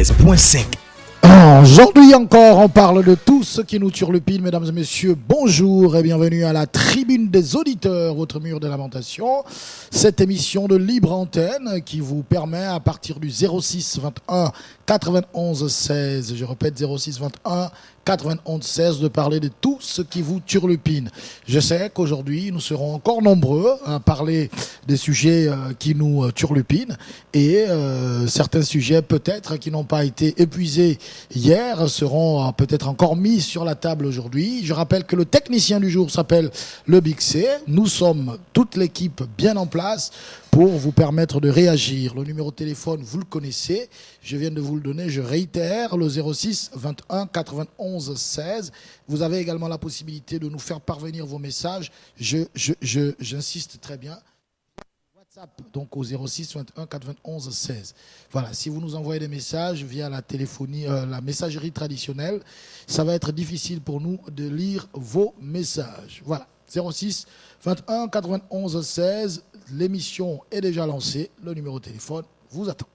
96.5. Aujourd'hui encore, on parle de tout ce qui nous turlupine. Mesdames et messieurs, bonjour et bienvenue à la tribune des auditeurs, votre mur de lamentation. Cette émission de libre antenne qui vous permet à partir du 06 21 91 16, je répète 06 21 91 16, de parler de tout ce qui vous turlupine. Je sais qu'aujourd'hui, nous serons encore nombreux à parler des sujets qui nous turlupinent et certains sujets peut-être qui n'ont pas été épuisés hier seront peut-être encore mis sur la table aujourd'hui. Je rappelle que le technicien du jour s'appelle le Big C. Nous sommes toute l'équipe bien en place pour vous permettre de réagir. Le numéro de téléphone, vous le connaissez. Je viens de vous le donner. Je réitère, le 06 21 91 16. Vous avez également la possibilité de nous faire parvenir vos messages. J'insiste très bien. WhatsApp, donc au 06 21 91 16. Voilà, si vous nous envoyez des messages via la téléphonie, la messagerie traditionnelle, ça va être difficile pour nous de lire vos messages. Voilà, 06 21 91 16. L'émission est déjà lancée. Le numéro de téléphone vous attend.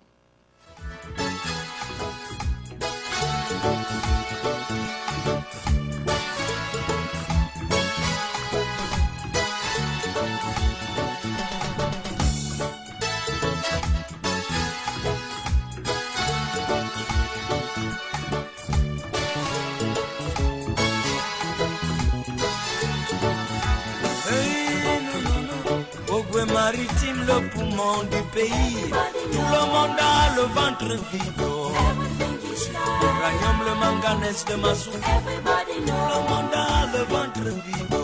Maritime, le poumon du pays. Tout le monde a le ventre vide. L'uranium, le manganèse de Massou. Tout le monde a le ventre vide.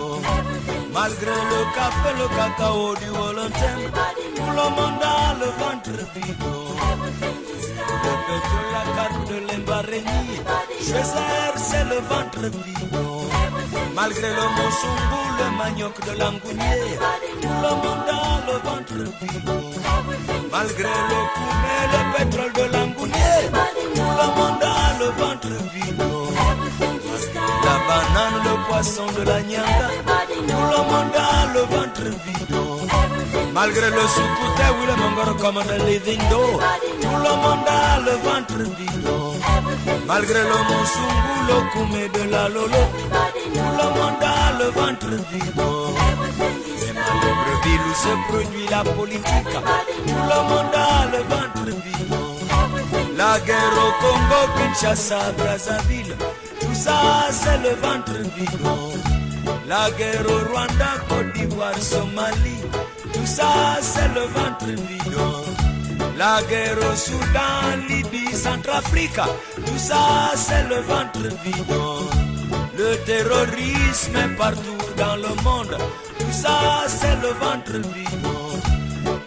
Malgré le café, le cacao du Wolontem, tout le monde a le ventre vide. Le pétrole, la carte de l'Embareni, Choisir, c'est le ventre vide. Malgré le moussumbu, le manioc de l'Angounier, tout le monde a le ventre vide. Malgré le poulet, le pétrole de l'Angounier, tout le monde a le ventre vide. La banane, le poisson de la Nyanga, tout le monde a le ventre vide. Malgré le soukouté, oui, le mangoro comme de Livindo, tout le monde a le ventre vide. Malgré le moussumbu, le koumé de la Lolo, tout le monde a le ventre vide. Même à Libreville où se produit la politique, tout le monde a le ventre vide. La guerre au Congo, Kinshasa, Brazzaville, tout ça c'est le ventre vide. La guerre au Rwanda, Côte d'Ivoire, Somalie, tout ça c'est le ventre vide. La guerre au Soudan, Libye, Centrafrique, tout ça c'est le ventre vide. Le terrorisme est partout dans le monde, tout ça c'est le ventre vide.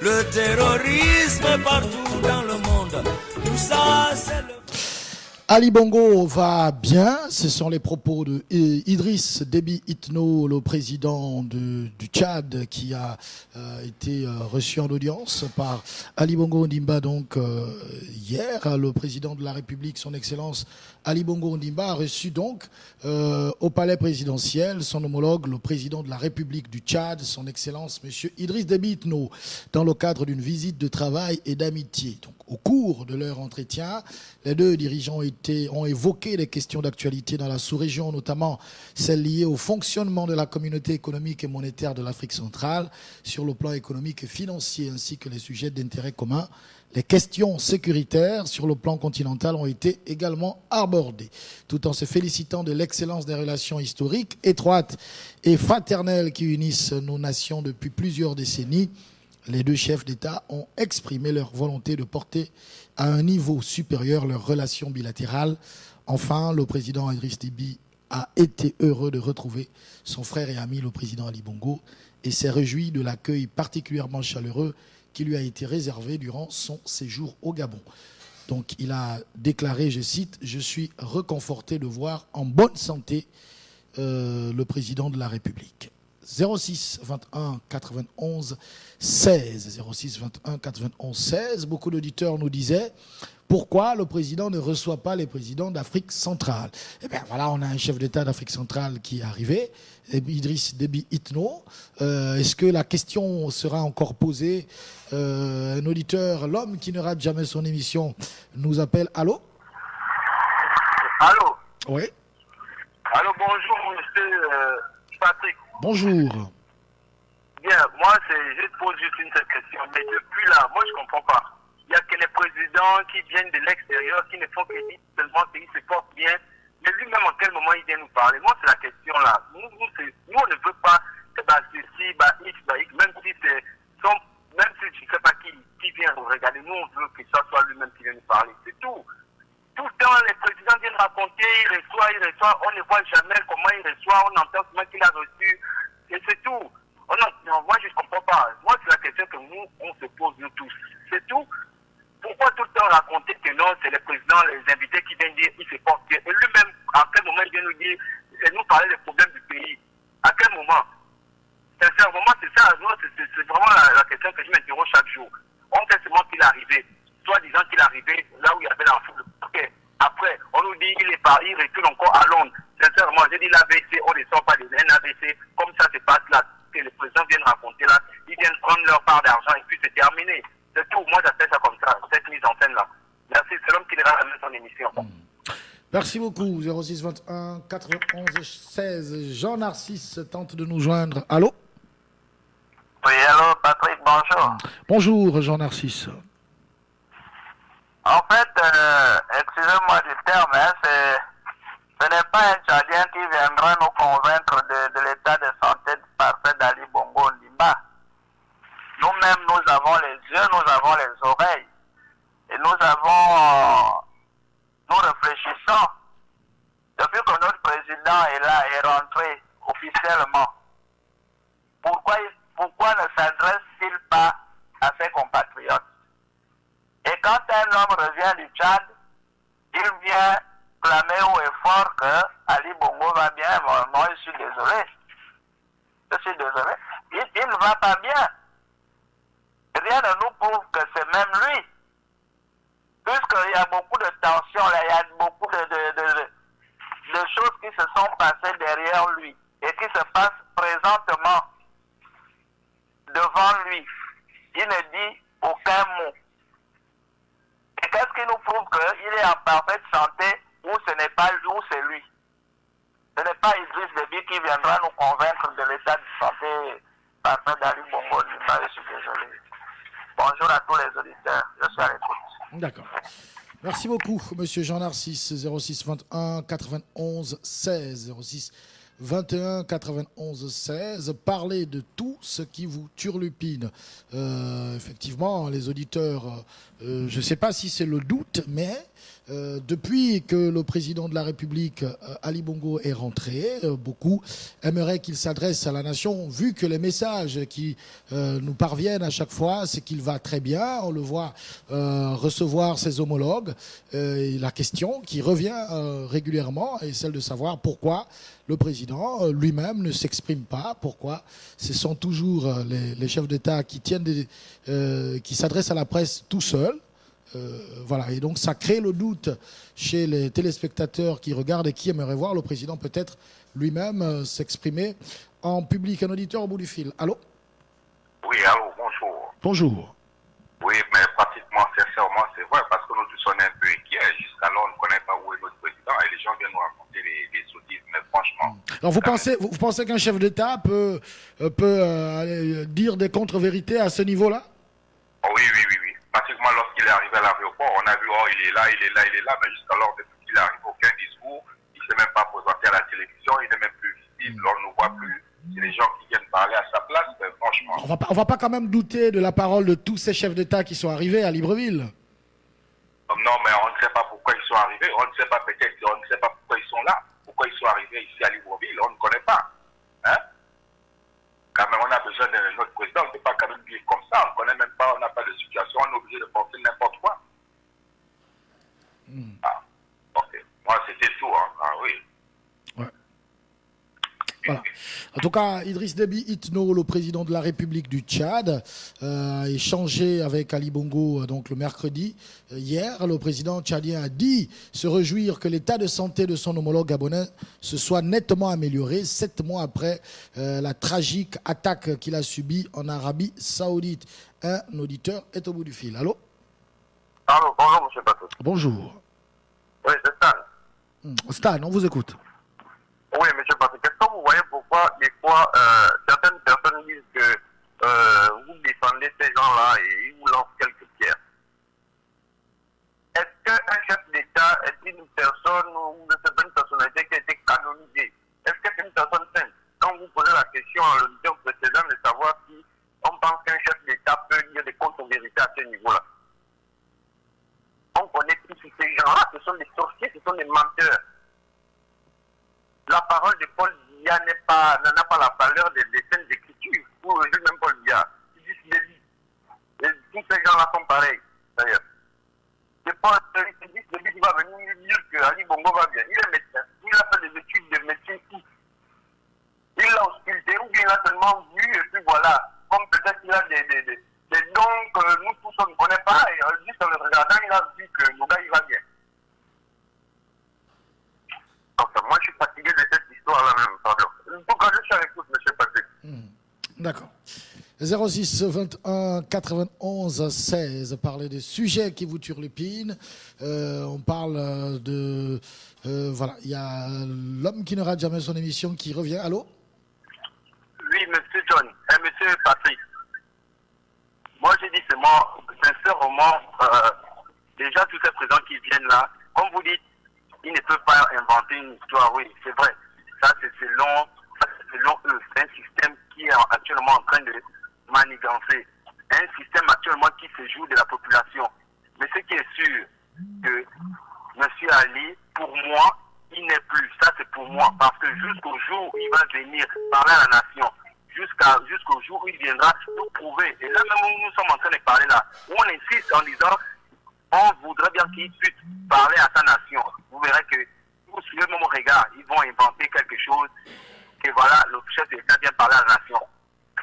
Le terrorisme est partout dans le monde, tout ça c'est le... Ali Bongo va bien, ce sont les propos de Idriss Déby Itno, le président du Tchad, qui a été reçu en audience par Ali Bongo Ondimba. Donc hier, le président de la République, son Excellence Ali Bongo Ondimba, a reçu donc au palais présidentiel son homologue, le président de la République du Tchad, son Excellence Monsieur Idriss Déby Itno, dans le cadre d'une visite de travail et d'amitié. Donc au cours de leur entretien, les deux dirigeants ont évoqué les questions d'actualité dans la sous-région, notamment celles liées au fonctionnement de la communauté économique et monétaire de l'Afrique centrale sur le plan économique et financier, ainsi que les sujets d'intérêt commun. Les questions sécuritaires sur le plan continental ont été également abordées, tout en se félicitant de l'excellence des relations historiques, étroites et fraternelles qui unissent nos nations depuis plusieurs décennies. Les deux chefs d'État ont exprimé leur volonté de porter à un niveau supérieur leurs relations bilatérales. Enfin, le président Idriss Déby a été heureux de retrouver son frère et ami, le président Ali Bongo, et s'est réjoui de l'accueil particulièrement chaleureux qui lui a été réservé durant son séjour au Gabon. Donc il a déclaré, je cite, « Je suis réconforté de voir en bonne santé le président de la République ». 06 21 91 16. 06 21 91 16. Beaucoup d'auditeurs nous disaient pourquoi le président ne reçoit pas les présidents d'Afrique centrale. Eh bien voilà, on a un chef d'État d'Afrique centrale qui est arrivé, Idriss Déby Itno. Est-ce que la question sera encore posée? Un auditeur, l'homme qui ne rate jamais son émission, nous appelle. Allô? Allô? Oui. Allô, bonjour, monsieur Patrick. Bonjour. Bien, moi, je pose juste une seule question. Mais depuis là, moi, je ne comprends pas. Il n'y a que les présidents qui viennent de l'extérieur, qui ne font que dire seulement qu'ils se portent bien. Mais lui-même, en quel moment il vient nous parler? Moi, c'est la question là. Nous, on ne veut pas que ceci, X, X, même si c'est même si je ne sais pas qui vient nous regarder, nous, on veut que ça soit lui-même qui vient nous parler. C'est tout. Tout le temps, les présidents viennent raconter, il reçoit, on ne voit jamais comment il reçoit, on entend seulement qu'il a reçu, et c'est tout. Non, moi je ne comprends pas. Moi, c'est la question que nous, on se pose nous tous. C'est tout. Pourquoi tout le temps raconter que non, c'est les présidents, les invités qui viennent dire, ils se portent bien. Et lui-même, à quel moment il vient nous dire, et nous parler des problèmes du pays? À quel moment? Sincèrement, c'est ça, c'est vraiment la question que je m'interroge chaque jour. On sait seulement qu'il est arrivé. Soit disant qu'il est arrivé là où il y avait la foule. Okay. Après, on nous dit qu'il est parti, il retourne encore à Londres. Sincèrement, j'ai dit l'AVC, on ne sort pas des NAVC. Comme ça se passe là, que les présidents viennent raconter là, ils viennent prendre leur part d'argent et puis c'est terminé. C'est tout. Moi, j'appelle ça comme ça, cette mise en scène là. Merci, c'est l'homme qui ira à son émission. Merci beaucoup. 06 21 91 16. Jean Narcisse tente de nous joindre. Allô? Oui, allô, Patrick, bonjour. Bonjour, Jean Narcisse. En fait, excusez-moi du terme, hein, ce n'est pas un Tchadien qui viendra nous convaincre de l'état de santé parfait d'Ali Bongo Ondimba. Nous-mêmes, nous avons les yeux, nous avons les oreilles. Et nous réfléchissons. Depuis que notre président est là, est rentré officiellement, pourquoi ne s'adresse-t-il pas à ses compatriotes? Et quand un homme revient du Tchad, il vient clamer haut et fort que Ali Bongo va bien. Moi, je suis désolé. Il ne va pas bien. Rien ne nous prouve que c'est même lui. Puisqu'il y a beaucoup de tensions, il y a beaucoup de choses qui se sont passées derrière lui et qui se passent présentement devant lui. Il ne dit aucun mot. Et qu'est-ce qui nous prouve qu'il est en parfaite santé ou ce n'est pas lui ou c'est lui? Ce n'est pas Idriss Déby qui viendra nous convaincre de l'état de santé parfait d'Ali Bongo Ondimba. Je suis désolé. Bonjour à tous les auditeurs. Je suis à l'écoute. D'accord. Merci beaucoup, monsieur Jean Narcisse. 06 21 91 16. 06 21 91 16. Parlez de tout ce qui vous turlupine. Effectivement, les auditeurs, je ne sais pas si c'est le doute, mais depuis que le président de la République, Ali Bongo, est rentré, beaucoup aimeraient qu'il s'adresse à la nation, vu que les messages qui nous parviennent à chaque fois, c'est qu'il va très bien. On le voit recevoir ses homologues. Et la question qui revient régulièrement est celle de savoir pourquoi le président lui-même ne s'exprime pas, pourquoi ce sont toujours les chefs d'État qui qui s'adressent à la presse tout seuls. Voilà, et donc ça crée le doute chez les téléspectateurs qui regardent et qui aimeraient voir le président peut-être lui-même s'exprimer en public. Un auditeur au bout du fil. Allô? Oui, allô, bonjour. Bonjour. Oui, mais pratiquement, sincèrement, c'est vrai, parce que nous tous sommes un peu inquiets. Jusqu'alors, on ne connaît pas où est notre président et les gens viennent nous raconter des sottises, mais franchement... Alors vous pensez qu'un chef d'État peut dire des contre-vérités à ce niveau-là? Oh, oui. Pratiquement, lorsqu'il est arrivé à l'aéroport, on a vu, oh, il est là, mais jusqu'alors, depuis qu'il arrive, aucun discours, il ne s'est même pas présenté à la télévision, il n'est même plus visible, on ne le voit plus. C'est les gens qui viennent parler à sa place, mais franchement... On va pas quand même douter de la parole de tous ces chefs d'État qui sont arrivés à Libreville. Non, mais on ne sait pas pourquoi ils sont arrivés, on ne sait pas peut-être, on ne sait pas pourquoi ils sont là, pourquoi ils sont arrivés ici à Libreville, on ne connaît pas. Hein? Quand même, on a besoin de notre président, on ne peut pas quand même vivre comme ça, on ne connaît même pas, on n'a pas de situation, on est obligé de penser n'importe quoi. Ah, ok. Moi, c'était tout, hein. Ah oui. Ouais. Voilà. En tout cas, Idriss Déby Itno, le président de la République du Tchad, a échangé avec Ali Bongo donc le mercredi. Hier, le président tchadien a dit se réjouir que l'état de santé de son homologue gabonais se soit nettement amélioré 7 mois après la tragique attaque qu'il a subie en Arabie Saoudite. Un auditeur est au bout du fil. Allô? Allô, bonjour, monsieur Patrick. Bonjour. Oui, c'est ça. Stan, on vous écoute. Oui, monsieur Patrick, est-ce que vous voyez pourquoi des fois certaines personnes disent que vous défendez ces gens-là et ils vous lancent quelques pierres? Est-ce qu'un chef d'État est une personne ou une personnalité qui a été canonisée? Est-ce que c'est une personne sainte? Quand vous posez la question à l'audition précédente de savoir si on pense qu'un chef d'État peut dire des contre-vérités à ce niveau-là. On connaît tous ces gens-là, ce sont des sorciers, ce sont des menteurs. La parole de Paul Biya n'en a pas la valeur des scènes d'écriture. Ou même Paul Biya. Ils disent les livres. Et tous ces gens-là sont pareils, d'ailleurs. C'est pas celui qui va venir dire que Ali Bongo va bien. Il est médecin. Il a fait des études de médecine ici. Il l'a ausculté ou bien il a seulement vu et puis voilà. Comme peut-être qu'il a des dons que nous tous on ne connaît pas et juste en le regardant, il a vu que le gars il va bien. Enfin, moi je suis fatigué de cette histoire-là même, pardon. Pourquoi je suis avec vous, monsieur Patrick? D'accord. 06 21 91 16, parler des sujets qui vous turlupinent. On parle de... voilà, il y a l'homme qui ne rate jamais son émission qui revient. Allô? Oui, monsieur John, et monsieur Patrick. Moi, j'ai dit sincèrement, déjà tous ces présents qui viennent là, comme vous dites, ils ne peuvent pas inventer une histoire, oui, c'est vrai. Ça, c'est selon eux. C'est un système qui est actuellement en train de manigancer. Un système actuellement qui se joue de la population. Mais ce qui est sûr, que M. Ali, pour moi, il n'est plus. Ça, c'est pour moi. Parce que jusqu'au jour où il va venir parler à la nation, jusqu'au jour où il viendra nous prouver. Et là même où nous sommes en train de parler là, où on insiste en disant, on voudrait bien qu'il puisse parler à sa nation. Vous verrez que, vous suivez mon regard, ils vont inventer quelque chose, que voilà, le chef d'État vient parler à la nation.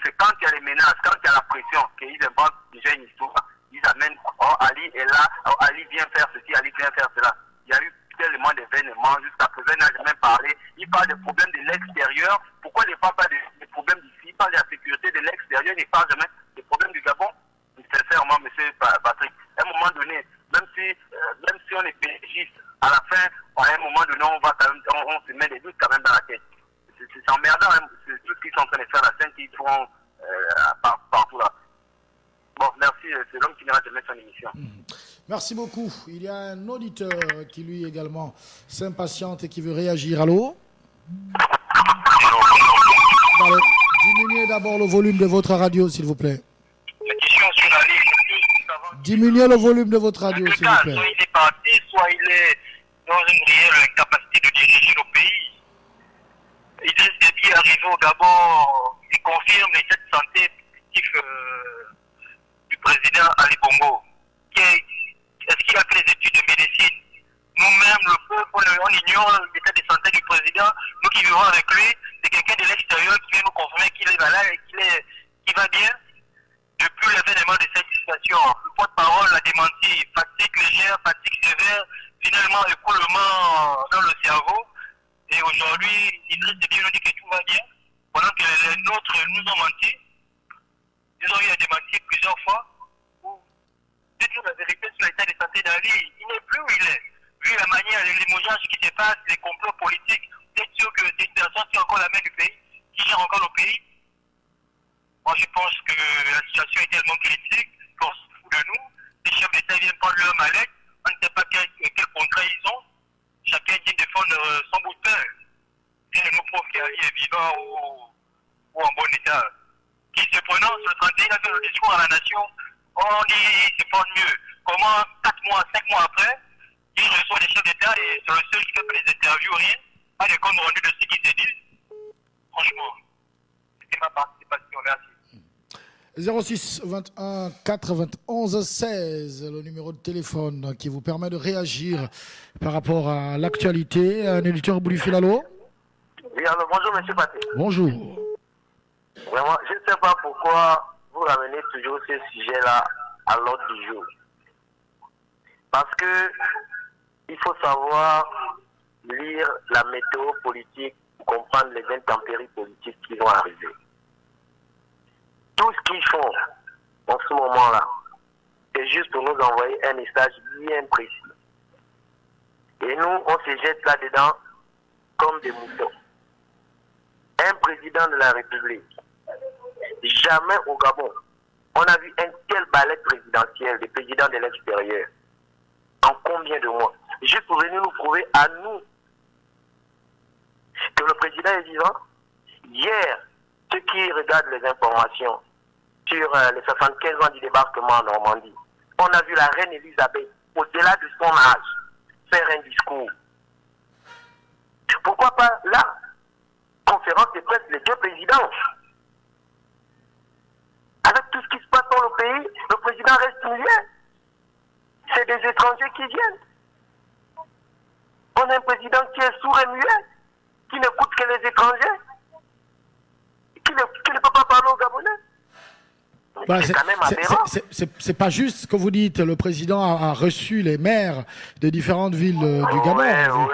C'est quand il y a les menaces, quand il y a la pression, qu'ils inventent déjà une histoire. Ils amènent, oh Ali est là, oh Ali vient faire ceci, Ali vient faire cela. Il y a eu tellement d'événements, jusqu'à présent, il n'a jamais parlé. Il parle des problèmes de l'extérieur. Pourquoi il ne parle pas des problèmes d'ici? Il parle de la sécurité de l'extérieur, il ne parle jamais des problèmes du Gabon. Sincèrement, monsieur Patrick, à un moment donné, même si on est pégiste, à la fin, à un moment donné, on se met des doutes quand même dans la tête. C'est emmerdant, hein, c'est tout ce qu'ils sont en train de faire, la scène qu'ils font partout là. Bon, merci, c'est l'homme qui n'ira jamais son émission. Merci beaucoup. Il y a un auditeur qui lui également s'impatiente et qui veut réagir. Allô? Allez, diminuez d'abord le volume de votre radio, s'il vous plaît. La question sur la ligne. Diminuez le volume de votre radio, s'il vous plaît. Soit il est parti, soit il est dans une réelle capacité de diriger le pays. Idriss Déby est arrivé au Gabon, il confirme l'état de santé positif du président Ali Bongo. Est-ce qu'il a fait des études de médecine? Nous-mêmes, le peuple, on ignore l'état de santé du président. Nous qui vivons avec lui, c'est quelqu'un de l'extérieur qui vient nous confirmer qu'il est malade et qu'il va bien. Depuis l'événement de cette situation, le porte-parole a démenti fatigue légère, fatigue sévère, finalement écoulement dans le cerveau. Et aujourd'hui, Idriss Déby nous dit que tout va bien, pendant que les nôtres nous ont menti. Ils ont eu à démentir plusieurs fois. Dites-nous la vérité sur l'état de santé d'Ali. Il n'est plus où il est. Vu la manière, les limogeages qui se passent, les complots politiques, vous êtes sûr que c'est une personne qui a encore la main du pays, qui gère encore le pays? Moi, je pense que la situation est tellement critique qu'on se fout de nous. Les chefs d'État viennent prendre leur mallette. On ne sait pas quel contrat ils ont. Chacun vient défendre son bout de pain. Et nous prouve qu'Ali est vivant ou en bon état. Qui se prononce le 31, il a fait le discours à la nation. On dit il se porte mieux. Comment 4 mois, 5 mois après, il reçoit des chefs d'État et c'est le seul qui fait des interviews, rien. Pas de compte rendu de ce qu'ils se disent. Franchement, c'était ma participation. Merci. 06 21 91 16, le numéro de téléphone qui vous permet de réagir par rapport à l'actualité. Un éditeur Boulifil, allô? Oui, alors bonjour, monsieur Patrick. Bonjour. Vraiment, je ne sais pas pourquoi vous ramenez toujours ce sujet-là à l'ordre du jour. Parce que il faut savoir lire la météo politique pour comprendre les intempéries politiques qui vont arriver. Tout ce qu'ils font en ce moment-là, c'est juste pour nous envoyer un message bien précis. Et nous, on se jette là-dedans comme des moutons. Un président de la République, jamais au Gabon, on a vu un tel balai présidentiel des présidents de l'extérieur. En combien de mois? Juste pour venir nous prouver à nous que le président est vivant. Hier, ceux qui regardent les informations sur les 75 ans du débarquement en Normandie, on a vu la reine Elisabeth, au-delà de son âge, faire un discours. Pourquoi pas là? Conférence de presse des deux présidents. Avec tout ce qui se passe dans le pays, le président reste muet. C'est des étrangers qui viennent. On a un président qui est sourd et muet, qui n'écoute que les étrangers, qui ne peut pas parler aux Gabonais. Bah, c'est quand même aberrant. C'est pas juste ce que vous dites. Le président a reçu les maires de différentes villes du Gabon.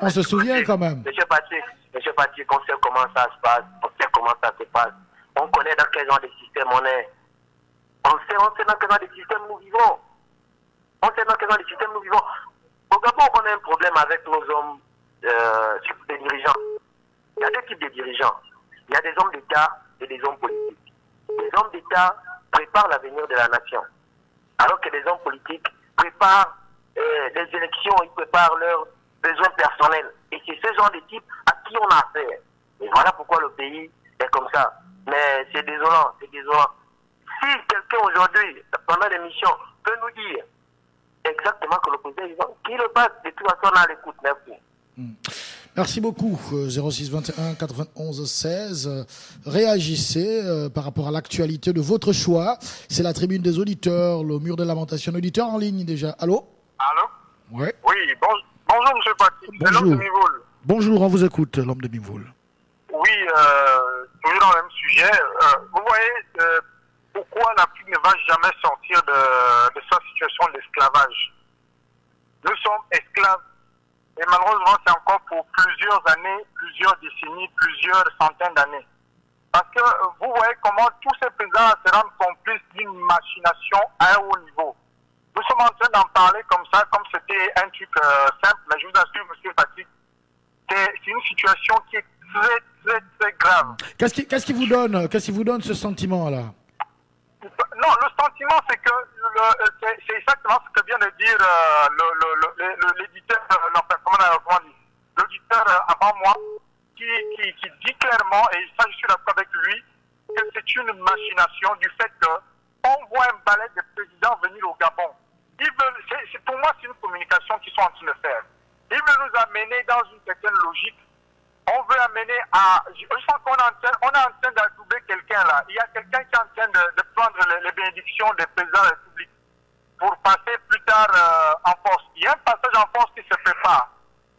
On se souvient quand même. Monsieur Patrick, on sait comment ça se passe. On sait comment ça se passe. On connaît dans quel genre de système on est. On sait dans quel genre de système nous vivons. Au Gabon, on a un problème avec nos hommes, des dirigeants. Il y a deux types de dirigeants. Il y a des hommes d'État et des hommes politiques. Les hommes d'État préparent l'avenir de la nation, alors que les hommes politiques préparent les élections, ils préparent leurs besoins personnels. Et c'est ce genre de type à qui on a affaire. Et voilà pourquoi le pays est comme ça. Mais c'est désolant. Si quelqu'un aujourd'hui, pendant l'émission, peut nous dire exactement que le président est vivant, qu'il le passe, de toute façon on a l'écoute. Merci beaucoup. 06 21 91 16. Réagissez par rapport à l'actualité de votre choix. C'est la tribune des auditeurs, le mur de lamentation. Auditeur en ligne déjà. Allô? Allô? Ouais. Oui, bonjour monsieur Patrick. C'est l'homme de Mivoul. Bonjour, on vous écoute, l'homme de Mivoul. Oui, toujours dans le même sujet. Vous voyez, pourquoi l'Afrique ne va jamais sortir de sa situation d'esclavage? Nous sommes esclaves. Et malheureusement, c'est encore pour plusieurs années, plusieurs décennies, plusieurs centaines d'années. Parce que vous voyez comment tous ces présidents se rendent complices d'une machination à un haut niveau. Nous sommes en train d'en parler comme ça, comme c'était un truc simple, mais je vous assure, monsieur Patrick, c'est une situation qui est très, très, très grave. Qu'est-ce qui vous donne ce sentiment-là? Non, le sentiment, c'est que c'est exactement ce que vient de dire l'éditeur, l'auditeur avant moi, qui dit clairement, et ça je suis d'accord avec lui, que c'est une machination du fait qu'on voit un balai de présidents venir au Gabon. Pour moi, c'est une communication qu'ils sont en train de faire. Ils veulent nous amener dans une certaine logique. On veut amener à... Je sens qu'on est en train d'adouber quelqu'un là. Il y a quelqu'un qui est en train de prendre les bénédictions des présidents de la République pour passer plus tard en force. Il y a un passage en force qui se prépare.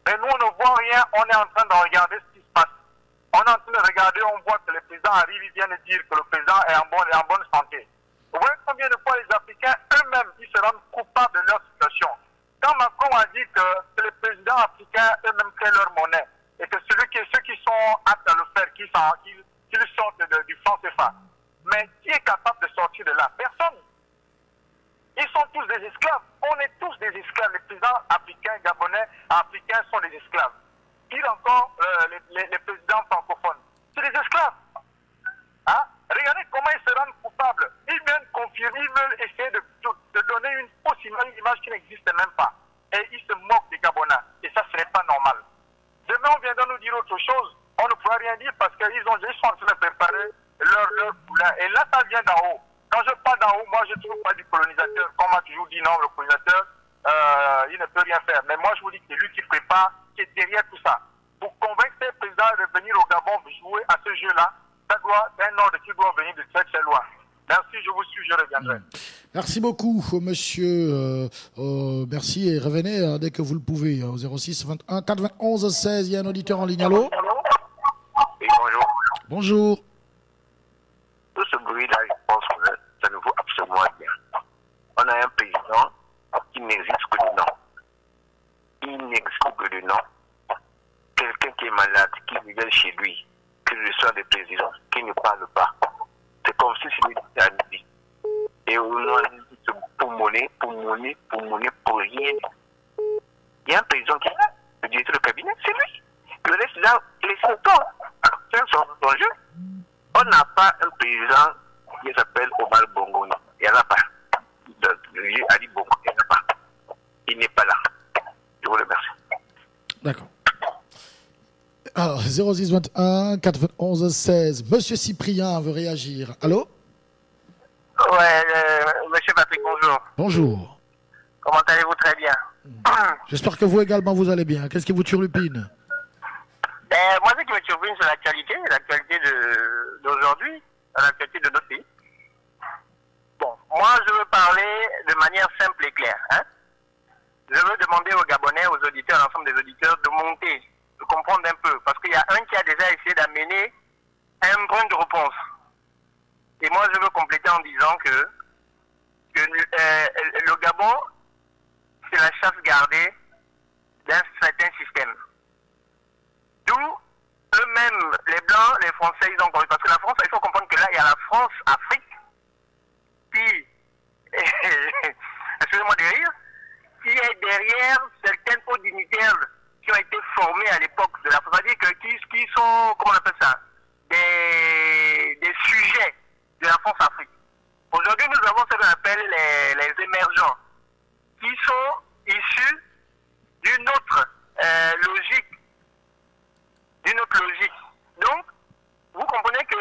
Mais nous, on ne voit rien. On est en train de regarder ce qui se passe. On est en train de regarder, on voit que le président arrive, il vient de dire que le président est en bonne santé. Vous voyez combien de fois les Africains eux-mêmes, ils se rendent coupables de leur situation. Quand Macron a dit que les présidents africains eux-mêmes créent leur monnaie, et que ceux qui sont aptes à le faire, qu'ils sortent du franc CFA. Mais qui est capable de sortir de là? Personne. Ils sont tous des esclaves. On est tous des esclaves. Les présidents africains, gabonais, africains sont des esclaves. Pire encore, les présidents francophones. C'est des esclaves. Hein? Regardez comment ils se rendent coupables. Ils viennent confirmer, ils veulent essayer de donner une fausse image qui n'existe même pas. Et ils se moquent des Gabonais. Et ça, ce n'est pas normal. Demain, on viendra nous dire autre chose. On ne pourra rien dire parce qu'ils sont en train de préparer leur poulain. Et là, ça vient d'en haut. Quand je parle d'en haut, moi, je ne trouve pas du colonisateur. Comme on m'a toujours dit, non, le colonisateur, il ne peut rien faire. Mais moi, je vous dis que c'est lui qui prépare, qui est derrière tout ça. Pour convaincre ces présidents de venir au Gabon jouer à ce jeu-là, c'est un ordre qui doit venir de très très loin. Merci, je vous suis, je reviendrai. Merci beaucoup, monsieur. Merci et revenez dès que vous le pouvez. Au 06 21 91 16, il y a un auditeur en ligne. Allô? Oui, bonjour. Bonjour. Tout ce bruit-là, je pense que ça ne vaut absolument rien. On a un président qui n'existe que de nom. Il n'existe que de nom. Quelqu'un qui est malade, qui vient chez lui, qui reçoit des présidents, qui ne parle pas. C'est comme si c'était à lui. Et on a pour monnaie, pour rien. Il y a un président qui est là, le directeur de cabinet, c'est lui. Le reste, là, les acteurs sont en jeu. On n'a pas un président qui s'appelle Omar Bongo, non. Il n'y en a pas. Ali Bongo, il n'y en a pas. Il n'est pas là. Je vous remercie. D'accord. Alors, 06 21 91 16. Monsieur Cyprien veut réagir. Allô? Ouais, monsieur Patrick, bonjour. Bonjour. Comment allez-vous? Très bien. J'espère que vous également vous allez bien. Qu'est-ce qui vous turlupine? Moi, ce qui me turlupine, c'est l'actualité d'aujourd'hui, l'actualité de notre pays. Bon, moi, je veux parler de manière simple et claire. Hein? Je veux demander aux Gabonais, aux auditeurs, à l'ensemble des auditeurs, de monter, de comprendre un peu. Parce qu'il y a un qui a déjà essayé d'amener un brin de réponse. Et moi, je veux compléter en disant que le Gabon, c'est la chasse gardée d'un certain système. D'où eux-mêmes, les Blancs, les Français, ils ont compris. Parce que la France, il faut comprendre que là, il y a la France-Afrique qui, excusez-moi de rire, qui est derrière certains hauts dignitaires qui ont été formés à l'époque de la France. C'est-à-dire qui sont, comment on appelle ça, des sujets de la France-Afrique. Aujourd'hui, nous avons ce qu'on appelle les émergents, qui sont issus d'une autre logique. Donc, vous comprenez que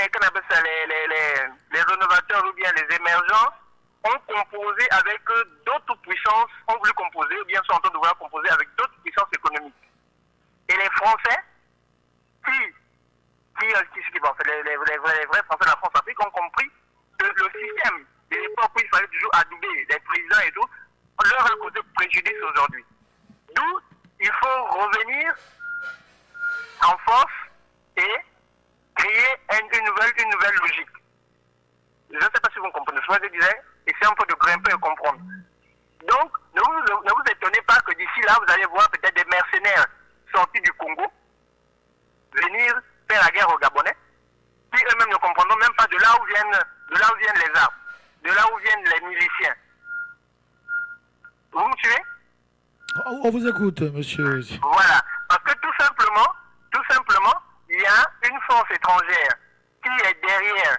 qu'on appelle ça, les rénovateurs ou bien les émergents ont composé avec d'autres puissances, ont voulu composer, ou bien sont en train de vouloir composer avec d'autres puissances économiques. Et les Français, les vrais Français de la France-Afrique ont compris que le système de l'époque où il fallait toujours adouber les présidents et tout, leur a causé préjudice aujourd'hui. D'où il faut revenir en force et créer une nouvelle logique. Je ne sais pas si vous comprenez ce que je disais, essayez un peu de grimper et comprendre. Donc, ne vous étonnez pas que d'ici là, vous allez voir peut-être des mercenaires sortis du Congo venir faire la guerre aux Gabonais, qui eux-mêmes ne comprendront même pas de là où viennent les armes, de là où viennent les miliciens. Vous me suivez? On vous écoute, monsieur. Voilà. Parce que tout simplement, il y a une force étrangère qui est derrière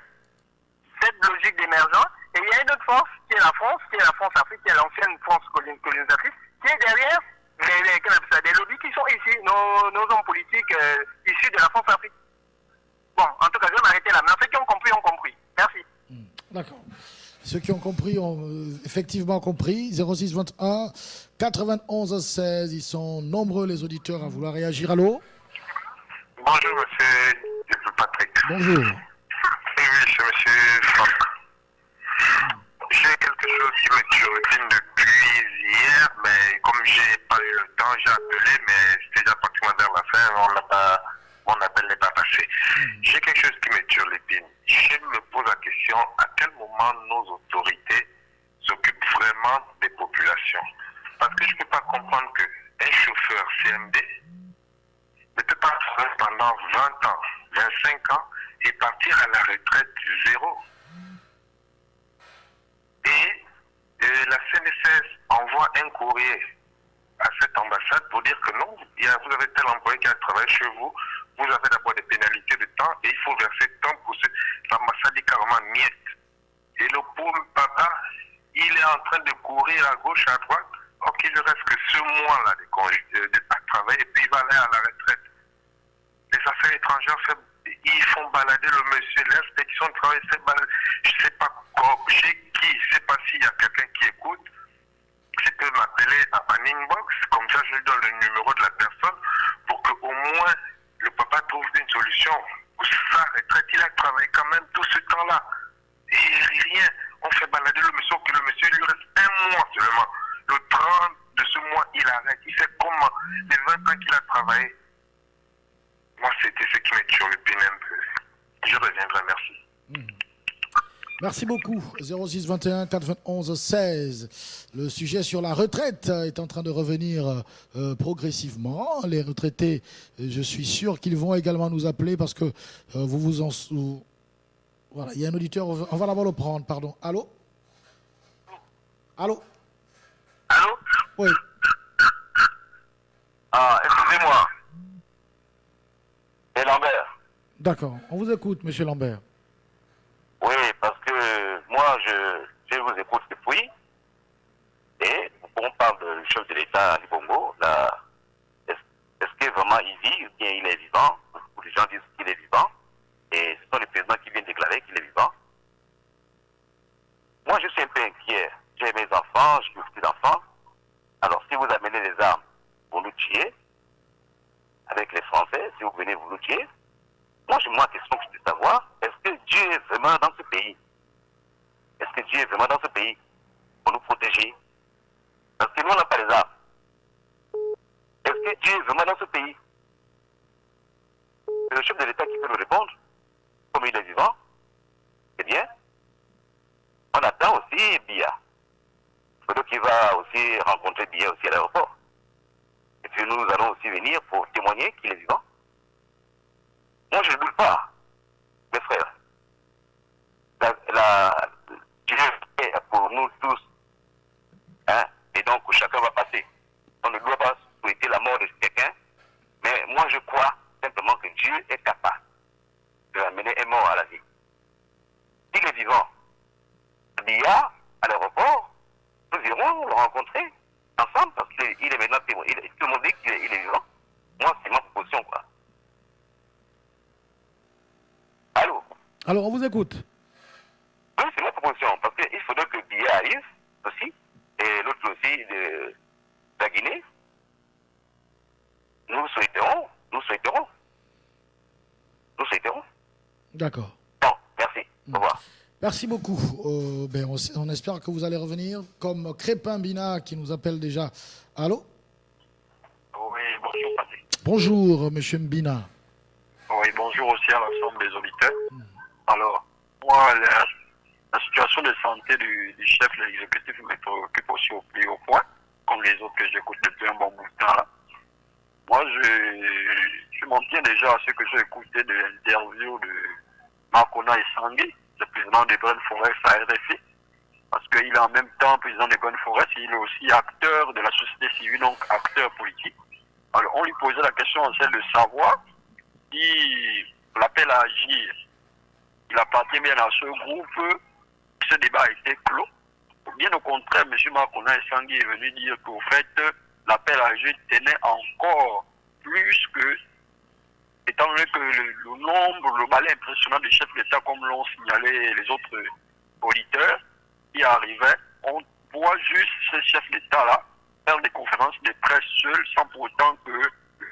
cette logique d'émergence, et il y a une autre force qui est la France-Afrique, qui est l'ancienne France colonisatrice, qui est derrière des lobbies qui sont ici, nos hommes politiques issus de la France-Afrique. Bon, en tout cas, je vais m'arrêter là. Mais ceux qui ont compris, ont compris. Merci. D'accord. Ceux qui ont compris ont effectivement compris. 06 21 91 16. Ils sont nombreux, les auditeurs, à vouloir réagir. Allô? Bonjour, monsieur Patrick. Bonjour. Oui, c'est monsieur Franck. J'ai quelque chose qui me turlupine depuis hier, mais comme j'ai pas eu le temps, j'ai appelé, mais c'était déjà pratiquement vers la fin, mon appel n'est pas passé. J'ai quelque chose qui me turlupine. Je me pose la question, à quel moment nos autorités s'occupent vraiment des populations? Parce que je ne peux pas comprendre qu'un chauffeur CMD ne peut pas travailler pendant 20 ans, 25 ans et partir à la retraite zéro. Et la CNSS envoie un courrier à cette ambassade pour dire que non, vous avez tel employé qui a travaillé chez vous, vous avez d'abord des pénalités de temps et il faut verser tant pour ce. L'ambassade est carrément miette. Et le pauvre papa, il est en train de courir à gauche, à droite. Ok, il ne reste que ce mois-là de travail et puis il va aller à la retraite. Les affaires étrangères, ils font balader le monsieur. L'inspection du travail, je ne sais pas chez qui, je ne sais pas s'il y a quelqu'un qui écoute. Je peux m'appeler en inbox, comme ça je lui donne le numéro de la personne pour qu'au moins le papa trouve une solution pour sa retraite. Il a travaillé quand même tout ce temps-là. Et rien, on fait balader le monsieur, que le monsieur lui reste un mois seulement. Le 30 de ce mois, il arrête. Il sait comment, les 20 ans qu'il a travaillé. Moi, c'était ce qui me turlupine un peu. Je reviendrai, merci. Merci beaucoup. 06 21 91 16. Le sujet sur la retraite est en train de revenir progressivement. Les retraités, je suis sûr qu'ils vont également nous appeler parce que voilà, il y a un auditeur, on va d'abord le prendre, pardon. Allô? Allô? Allô? Oui. D'accord. On vous écoute, Monsieur Lambert. Oui, parce que moi, je vous écoute depuis. Et on parle du chef de l'État Ali Bongo. Est-ce que vraiment il vit ou bien il est vivant? Ou les gens disent qu'il est vivant. Et ce sont les présidents qui viennent déclarer qu'il est vivant. Moi, je suis un peu inquiet. J'ai mes enfants, j'ai mes petits-enfants. Alors, si vous amenez les armes pour nous tuer, avec les Français, si vous venez vous nous tuer, moi, la question que je veux savoir, est-ce que Dieu est vraiment dans ce pays? Est-ce que Dieu est vraiment dans ce pays pour nous protéger? Parce que nous, on n'a pas les armes. Est-ce que Dieu est vraiment dans ce pays? C'est le chef de l'État qui peut nous répondre, comme il est vivant. C'est bien. On attend aussi Biya. C'est lui qui va aussi rencontrer Biya aussi à l'aéroport. Et puis nous allons aussi venir pour témoigner qu'il est vivant. Moi, je ne doute pas, mes frères. Dieu est pour nous tous. Hein? Et donc, chacun va passer. On ne doit pas souhaiter la mort de quelqu'un, mais moi, je crois simplement que Dieu est capable de ramener un mort à la vie. S'il est vivant, Biya, à l'aéroport, nous irons le rencontrer ensemble parce qu'il est maintenant témoin. Tout le monde dit qu'il est vivant. Moi, c'est ma proposition, quoi. Allô? Alors, on vous écoute. Oui, c'est ma proposition parce qu'il faudrait que Biya arrive aussi et l'autre aussi de la Guinée. Nous souhaiterons. D'accord. Bon, merci. Au revoir. Merci beaucoup. On espère que vous allez revenir. Comme Crépin Bina qui nous appelle déjà. Allô? Oui, bonjour Patrick. Bonjour, Monsieur Mbina. Oui, bonjour aussi à l'ensemble des auditeurs. Alors, moi, la situation de santé du chef de l'exécutif me préoccupe aussi au plus haut point, comme les autres que j'écoute depuis un bon bout de temps là. Moi, je m'en tiens déjà à ce que j'ai écouté de l'interview de Makona Essangui, le président des Bonnes Forêts à RFI, parce qu'il est en même temps président des Bonnes Forêts, il est aussi acteur de la société civile, donc acteur politique. Alors, on lui posait la question, celle de savoir si l'appel à agir, il appartient bien à ce groupe, ce débat a été clos. Bien au contraire, M. Makona Essangui est venu dire qu'au fait, l'appel à agir tenait encore plus que, étant donné que le nombre, le balai impressionnant des chefs d'État, comme l'ont signalé les autres auditeurs, qui arrivaient, on voit juste ces chefs d'État-là faire des conférences de presse seuls, sans pour autant que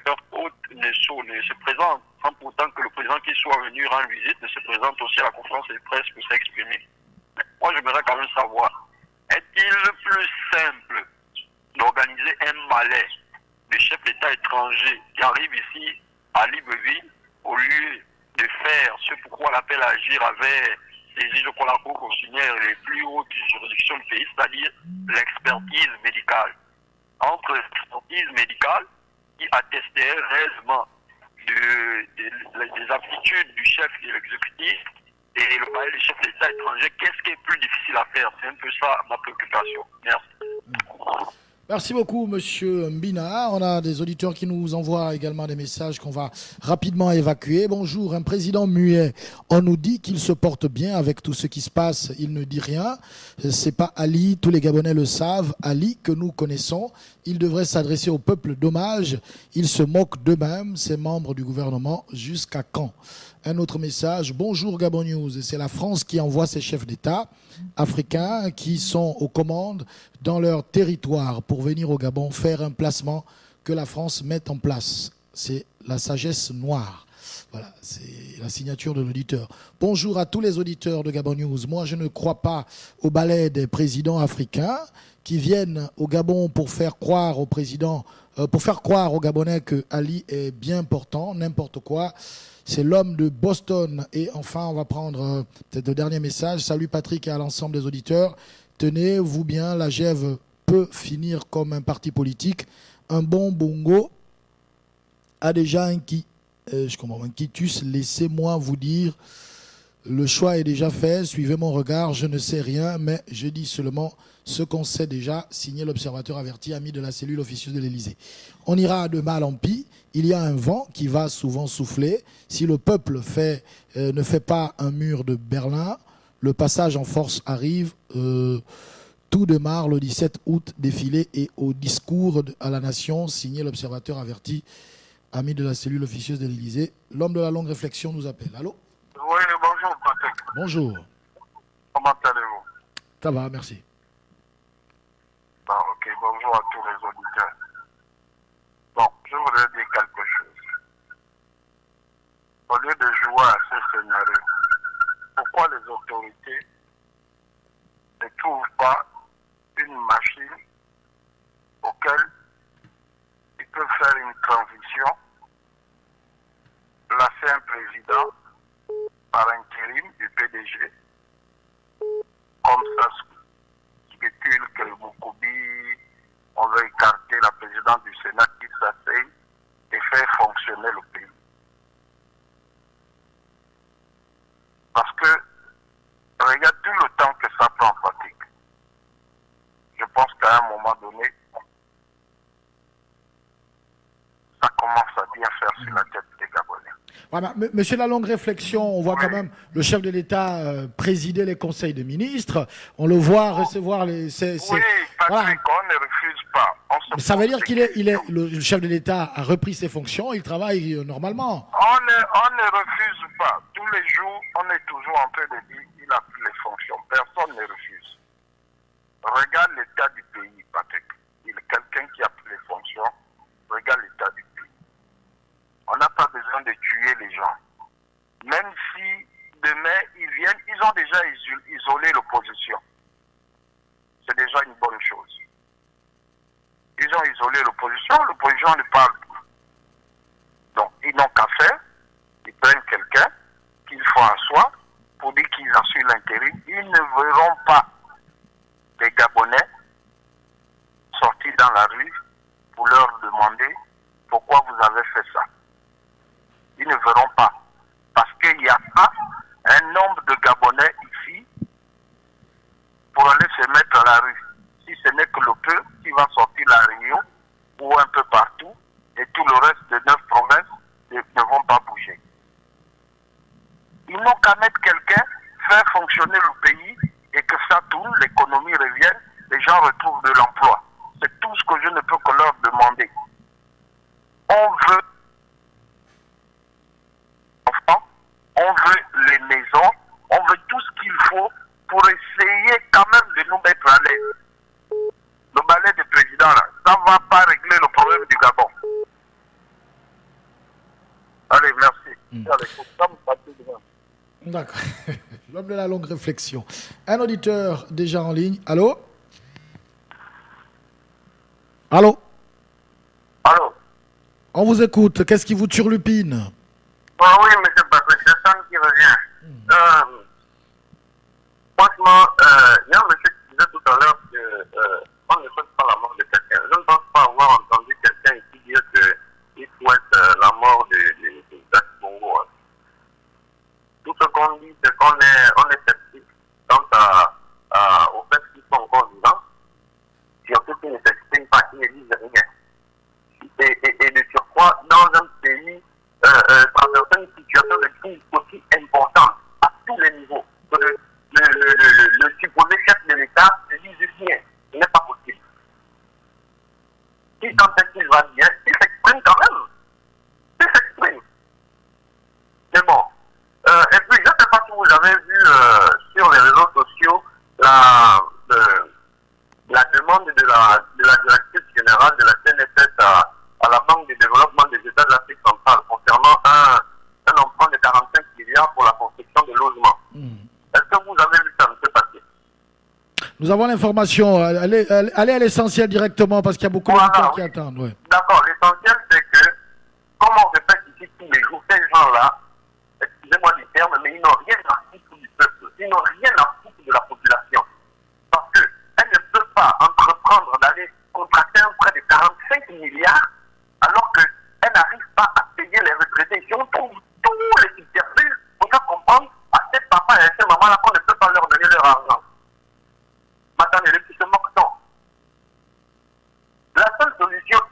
leur hôte ne se présente, sans pour autant que le président qui soit venu rendre visite ne se présente aussi à la conférence de presse pour s'exprimer. Moi, j'aimerais quand même savoir, est-il plus simple d'organiser un balai de chefs d'État étrangers qui arrivent ici à Libreville au lieu de faire ce pourquoi l'appel à agir avait saisi, je crois, la Cour constitutionnelle et les plus hautes juridictions du pays, c'est-à-dire l'expertise médicale. Entre l'expertise médicale qui attesterait réellement des aptitudes du chef de l'exécutif et le balai des chefs d'État étrangers, qu'est-ce qui est plus difficile à faire? C'est un peu ça ma préoccupation. Merci. Merci beaucoup, Monsieur Mbina. On a des auditeurs qui nous envoient également des messages qu'on va rapidement évacuer. Bonjour, un président muet. On nous dit qu'il se porte bien avec tout ce qui se passe. Il ne dit rien. C'est pas Ali, tous les Gabonais le savent. Ali, que nous connaissons, il devrait s'adresser au peuple. Dommage, il se moque d'eux-mêmes, ces membres du gouvernement. Jusqu'à quand? Un autre message. Bonjour Gabon News. C'est la France qui envoie ses chefs d'État africains qui sont aux commandes dans leur territoire pour venir au Gabon faire un placement que la France met en place. C'est la sagesse noire. Voilà, c'est la signature de l'auditeur. Bonjour à tous les auditeurs de Gabon News. Moi, je ne crois pas au balai des présidents africains qui viennent au Gabon pour faire croire au président, pour faire croire aux Gabonais que Ali est bien portant, n'importe quoi. C'est l'homme de Boston. Et enfin, on va prendre peut-être le dernier message. Salut Patrick et à l'ensemble des auditeurs. Tenez-vous bien, la GEV peut finir comme un parti politique. Un bon bongo a déjà un quitus. Laissez-moi vous dire Le choix est déjà fait, suivez mon regard, je ne sais rien, mais je dis seulement ce qu'on sait déjà, signé l'observateur averti, ami de la cellule officieuse de l'Élysée. On ira de mal en pis, il y a un vent qui va souvent souffler. Si le peuple ne fait pas un mur de Berlin, le passage en force arrive. Tout démarre le 17 août, défilé et au discours à la nation, signé l'observateur averti, ami de la cellule officieuse de l'Élysée. L'homme de la longue réflexion nous appelle. Allô? Oui, bonjour, Patrick. Bonjour. Comment allez-vous? Ça va, merci. Bon, ok, bonjour à tous les auditeurs. Bon, je voudrais dire quelque chose. Au lieu de jouer à ce scénario, pourquoi les autorités ne trouvent pas une machine auquel ils peuvent faire une transition, placer un président par intérim du PDG, comme ça spécule que Moukoubi, on veut écarter la présidente du Sénat qui s'asseye et faire fonctionner le pays. Parce que, regarde tout le temps que ça prend en pratique. Je pense qu'à un moment donné, ça commence à bien faire sur la tête des Gabonais. Voilà, monsieur la longue réflexion, on voit quand même le chef de l'État présider les conseils de ministres. On le voit recevoir les... Oui, Patrick, voilà. on ne refuse pas. Ça veut dire le chef de l'État a repris ses fonctions, il travaille normalement. On ne refuse pas. Tous les jours, on est toujours en train de dire qu'il a pris les fonctions. Personne ne refuse. Regarde l'état du pays, Patrick. Il est quelqu'un qui a pris les fonctions. Regarde l'état du pays. On n'a pas besoin de tuer les gens. Même si demain ils viennent, ils ont déjà isolé l'opposition. C'est déjà une bonne chose. Ils ont isolé l'opposition ne parle plus. Donc, ils n'ont qu'à faire, ils prennent quelqu'un qu'ils font asseoir pour dire qu'ils assurent l'intérim. Ils ne verront pas les Gabonais sortir dans la rue pour leur demander pourquoi vous avez fait ça. Ils ne verront pas. Parce qu'il n'y a pas un nombre de Gabonais ici pour aller se mettre à la rue. Si ce n'est que le peu qui va sortir la Réunion ou un peu partout, et tout le reste de 9 provinces ne vont pas bouger. Ils n'ont qu'à mettre quelqu'un, faire fonctionner le pays et que ça tourne, l'économie revienne, les gens retrouvent de l'emploi. C'est tout ce que je ne peux que leur demander. On veut enfants, on veut les maisons, on veut tout ce qu'il faut pour essayer quand même de nous mettre à l'aise. Le balai du président, là, ça ne va pas régler le problème du Gabon. Allez, merci. D'accord. L'homme de la longue réflexion. Un auditeur déjà en ligne. Allô? Allô? Allô? On vous écoute. Qu'est-ce qui vous turlupine? Oui, monsieur Patrick, c'est Sam qui revient. Franchement, il y a un monsieur qui disait tout à l'heure qu'on ne souhaite pas la mort de quelqu'un. Je ne pense pas avoir entendu quelqu'un ici dire qu'il souhaite la mort de Jacques Bongo. Tout ce qu'on dit, c'est qu'on est sceptique quant au fait qu'ils sont encore vivants, surtout qu'ils ne s'expriment pas, qu'ils ne disent rien. Et de surcroît, dans un pays traversant une situation de crise aussi importante à tous les niveaux, que le supposé chef de l'État ne dise rien. Ce n'est pas possible. Si quand est-ce qu'il va bien, il s'exprime quand même. Il s'exprime. Mais bon. Et puis, je ne sais pas si vous avez vu sur les réseaux sociaux la demande de la directrice générale de la CNSS à la Banque de développement des États de l'Afrique centrale concernant un emprunt de 45 milliards pour la construction de logements. Est-ce que vous avez vu ça, M. Patrick? Nous avons l'information. Allez à l'essentiel directement parce qu'il y a beaucoup d'auditeurs qui attendent. Ouais. D'accord. L'essentiel, c'est que, comme on répète ici tous les jours, ces gens-là, excusez-moi du terme, mais ils n'ont rien à foutre du peuple. Ils n'ont rien à foutre de la population. Parce qu'elles ne peuvent pas entreprendre d'aller contracter un prêt de 45 milliards alors qu'elles n'arrivent pas à payer les retraités. Si on trouve tous les subterfuges, on doit comprendre à cette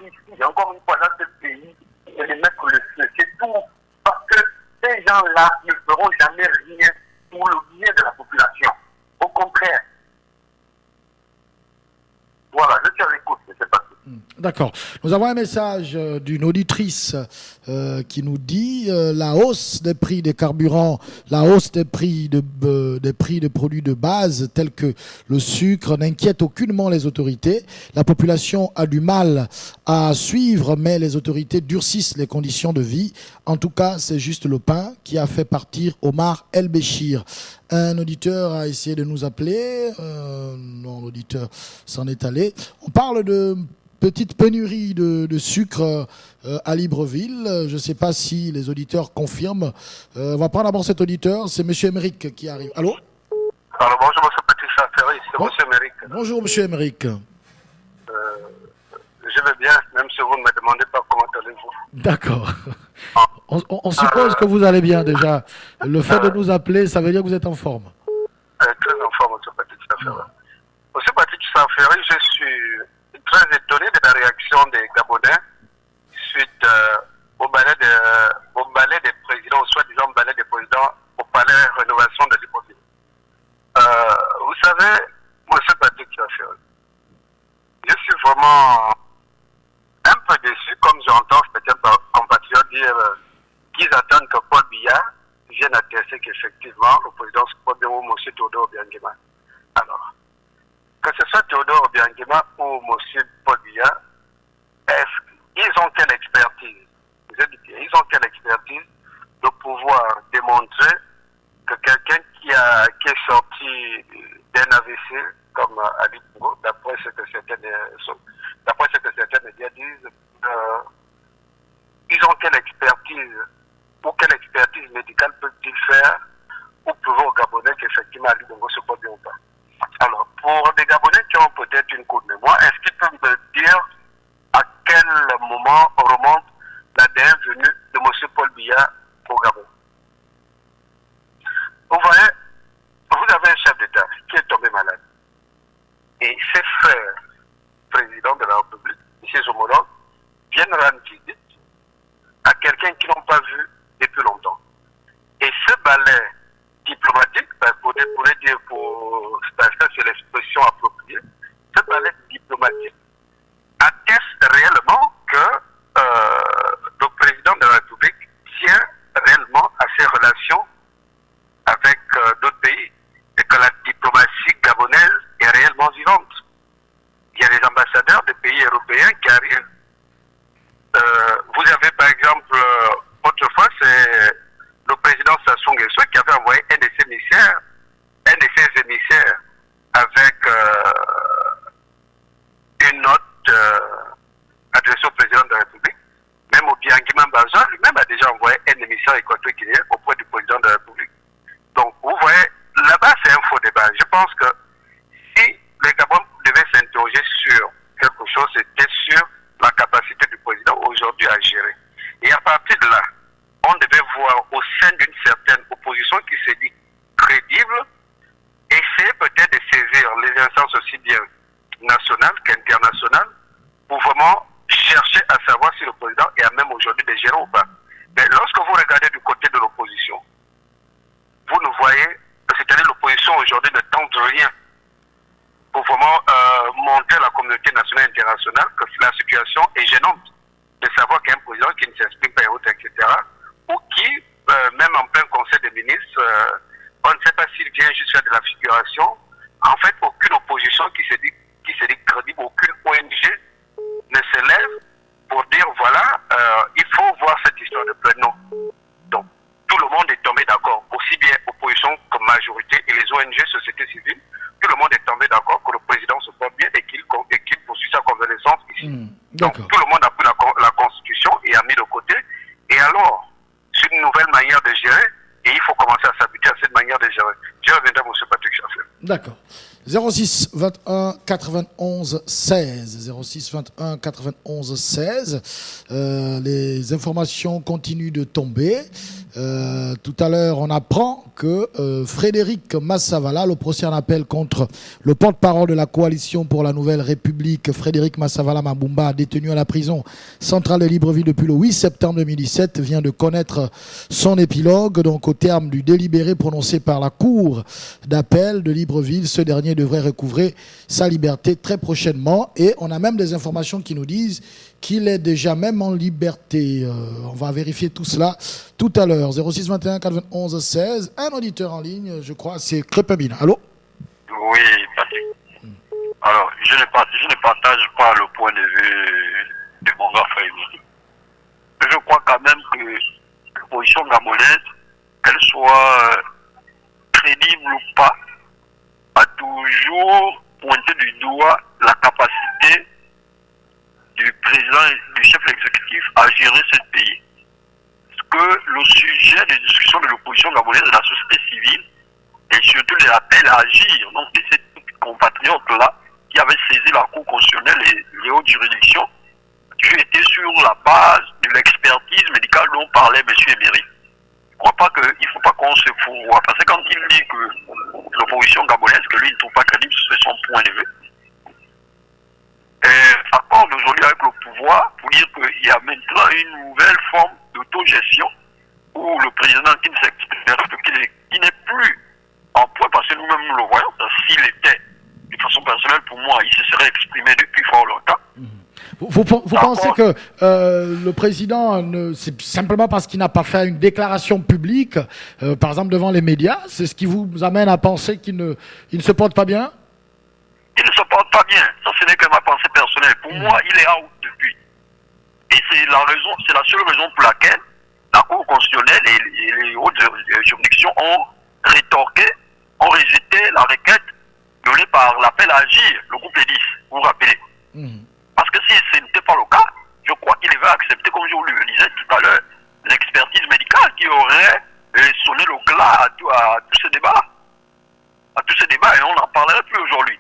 ici, encore une fois, dans ce pays, et de mettre le feu. C'est tout. Parce que ces gens-là ne feront jamais rien pour le bien de la population. Au contraire. Voilà, je suis à l'écoute, c'est pas tout. D'accord. Nous avons un message d'une auditrice qui nous dit la hausse des prix des carburants, la hausse des prix des produits de base tels que le sucre n'inquiète aucunement les autorités. La population a du mal à suivre, mais les autorités durcissent les conditions de vie. En tout cas, c'est juste le pain qui a fait partir Omar El Béchir. Un auditeur a essayé de nous appeler. Non, l'auditeur s'en est allé. On parle de petite pénurie de sucre à Libreville. Je ne sais pas si les auditeurs confirment. On va prendre d'abord cet auditeur. C'est M. Émeric qui arrive. Allô? Alors, bonjour, M. Patricia Ferry, c'est Bon. M. Émeric. Bonjour, M. Émeric. Je vais bien, même si vous ne me demandez pas comment allez-vous. D'accord. On suppose que vous allez bien déjà. Le fait de nous appeler, ça veut dire que vous êtes en forme. Très en forme, M. Patricia Ferry. M. Patricia Ferry, je suis très étonné de la réaction des Gabonais suite au balai des présidents, ou soi-disant balai des présidents au palais rénovation de Libreville. Vous savez, M. Patricia Ferry, je suis vraiment un peu déçu, comme j'entends peut-être compatriotes dire qu'ils attendent que Paul Biya vienne attester qu'effectivement le président Paul Biya ou M. Théodore Obiangema. Alors, que ce soit Théodore Obiangema ou M. Paul Biya, ils ont quelle expertise? Ils ont quelle expertise de pouvoir démontrer que quelqu'un qui est sorti d'un AVC comme Ali Bongo, d'après ce que certains médias disent, ils ont quelle expertise ou quelle expertise médicale peuvent-ils faire pour prouver aux Gabonais qu'effectivement Ali Bongo se porte bien ou pas? Alors, pour des Gabonais qui ont peut-être une courte mémoire, est-ce qu'ils peuvent me dire à quel moment remonte la dernière venue de M. Paul Biya au Gabon? Vous voyez, vous avez un chef d'État qui est tombé malade. Et ses frères, présidents de la République, ses homologues, viennent rendre visite à quelqu'un qu'ils n'ont pas vu depuis longtemps. Et ce balai diplomatique, pour dire, c'est l'expression appropriée, ce balai diplomatique atteste réellement que le président de la République tient réellement à ses relations avec d'autres pays et que la diplomatie gabonaise est réellement vivante. Il y a des ambassadeurs des pays européens qui arrivent. Vous avez par exemple, autrefois, c'est le président Sassou Nguesso qui avait envoyé un de ses émissaires avec une note adressée au président de la République. Même Obiangema Mbazo lui-même a déjà envoyé un émissaire équatorien auprès du président de la République. Donc, vous voyez, là-bas, c'est un faux débat. Je pense que si les Gabon devaient s'interroger sur quelque chose, c'était sur la capacité du président aujourd'hui à gérer. Et à partir de là, on devait voir au sein d'une certaine opposition qui se dit crédible, essayer peut-être de saisir les instances aussi bien nationales qu'internationales pour vraiment chercher à savoir si le président est à même aujourd'hui de gérer ou pas. Mais lorsque vous regardez du côté de l'opposition, vous ne voyez, c'est-à-dire l'opposition aujourd'hui ne tente rien pour vraiment montrer à la communauté nationale et internationale que la situation est gênante de savoir qu'un président qui ne s'exprime pas et autres, etc., ou qui, même en plein conseil des ministres, on ne sait pas s'il vient juste faire de la figuration. En fait, aucune opposition qui se dit crédible, aucune ONG ne se lève pour dire voilà, il faut voir cette histoire de prénom. Donc, tout le monde est tombé d'accord, aussi bien opposition que majorité et les ONG, société civile, tout le monde est tombé d'accord que le président se porte bien et qu'il poursuit sa convalescence ici. Donc, tout le monde a pris la Constitution et a mis de côté. Et alors, c'est une nouvelle manière de gérer et il faut commencer à s'habituer à cette manière de gérer. Je reviendrai, M. Patrick Chaffel. D'accord. 06 21 91 16. 06 21 91 16. Les informations continuent de tomber. Tout à l'heure, on apprend que Frédéric Massavala, le procès en appel contre le porte-parole de la coalition pour la Nouvelle République, Frédéric Massavala Mabumba, détenu à la prison centrale de Libreville depuis le 8 septembre 2017, vient de connaître son épilogue. Donc, au terme du délibéré prononcé par la Cour d'appel de Libreville, ce dernier devrait recouvrer sa liberté très prochainement. Et on a même des informations qui nous disent qu'il est déjà même en liberté. On va vérifier tout cela tout à l'heure. 06 21 91 16. Un auditeur en ligne, je crois, c'est Crépamine. Allô? Oui, Patrick. Alors, je ne partage pas le point de vue de mon gars Frédéric. Je crois quand même que l'opposition gabonaise, qu'elle soit crédible ou pas, a toujours pointé du doigt la capacité du président et du chef exécutif à gérer ce pays. Parce que le sujet de discussion de l'opposition gabonaise de la société civile et surtout les appels à agir, donc de ces compatriotes-là qui avaient saisi la Cour constitutionnelle et les hautes juridictions, qui étaient sur la base de l'expertise médicale dont parlait M. Emery. Je ne crois pas qu'il ne faut pas qu'on se fourvoie, parce que quand il dit que l'opposition gabonaise, que lui ne trouve pas crédible, c'est son point de vue. Accorde aujourd'hui avec le pouvoir pour dire qu'il y a maintenant une nouvelle forme d'autogestion où le président qui ne s'exprime, qui n'est plus en point, parce que nous-mêmes nous le voyons, s'il était de façon personnelle, pour moi, il se serait exprimé depuis fort longtemps. Vous pensez que le président, c'est simplement parce qu'il n'a pas fait une déclaration publique, par exemple devant les médias, c'est ce qui vous amène à penser qu'il ne se porte pas bien? Il ne se porte pas bien. Ça, ce n'est que ma pensée personnelle. Pour moi, il est out depuis. Et c'est la seule raison pour laquelle la Cour constitutionnelle et les hautes juridictions ont rétorqué, ont rejeté la requête donnée par l'appel à agir, le groupe E10, vous vous rappelez. Parce que si ce n'était pas le cas, je crois qu'il devait accepter, comme je vous le disais tout à l'heure, l'expertise médicale qui aurait sonné le glas à tous ces débats. À tous ces débats, et on n'en parlerait plus aujourd'hui.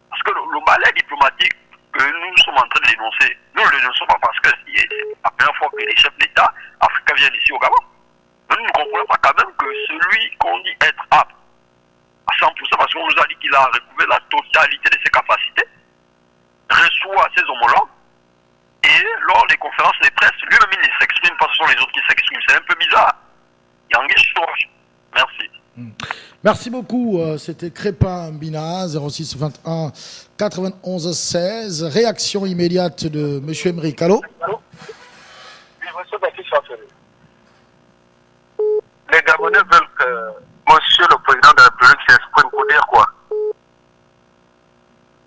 Parce que le balai diplomatique que nous sommes en train de dénoncer, nous ne le dénonçons pas parce que c'est la première fois que les chefs d'État africains viennent ici au Gabon. Nous ne comprenons pas quand même que celui qu'on dit être apte à 100%, parce qu'on nous a dit qu'il a recouvré la totalité de ses capacités, reçoit ses homologues, et lors des conférences de presse, lui-même il ne s'exprime pas, ce sont les autres qui s'expriment. C'est un peu bizarre. Yangish Torch. Merci. Merci beaucoup. C'était Crépin Bina, 06 21 91 16. Réaction immédiate de M. Emeric. Allô? Les Gabonais veulent que monsieur le président de la République s'exprime pour dire quoi?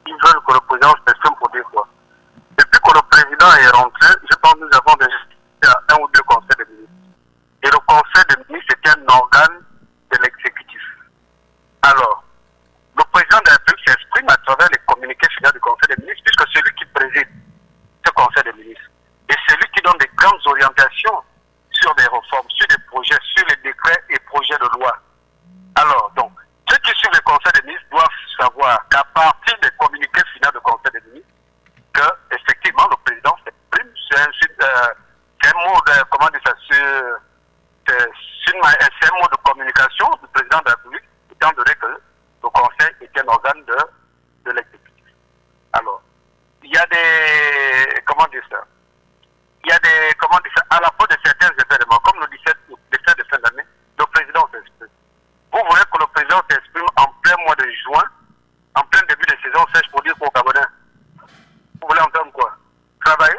Ils veulent que le président s'exprime pour dire quoi? Depuis que le président est rentré, je pense que nous avons déjà un ou deux conseils de ministres. Et le conseil de ministres est un organe de l'exécutif. Alors, le président de la République s'exprime à travers les communiqués finaux du conseil des ministres, puisque c'est lui qui préside ce conseil des ministres. Et c'est lui qui donne des grandes orientations sur des réformes, sur des projets, sur les décrets et projets de loi. Alors, donc, ceux qui suivent le conseil des ministres doivent savoir qu'à partir des communiqués finaux du conseil des ministres, que, effectivement, le président s'exprime, c'est un mot de, comment dire ça, c'est un mot de communication du président de la République, étant donné que le conseil est un organe de l'exécutif. Alors, il y a des, comment dire ça, à la fois de certains événements, comme le 17 de fin d'année, le président s'exprime. Vous voulez que le président s'exprime en plein mois de juin, en plein début de saison sèche pour dire qu'au Gabonais, vous voulez entendre quoi? Travailler.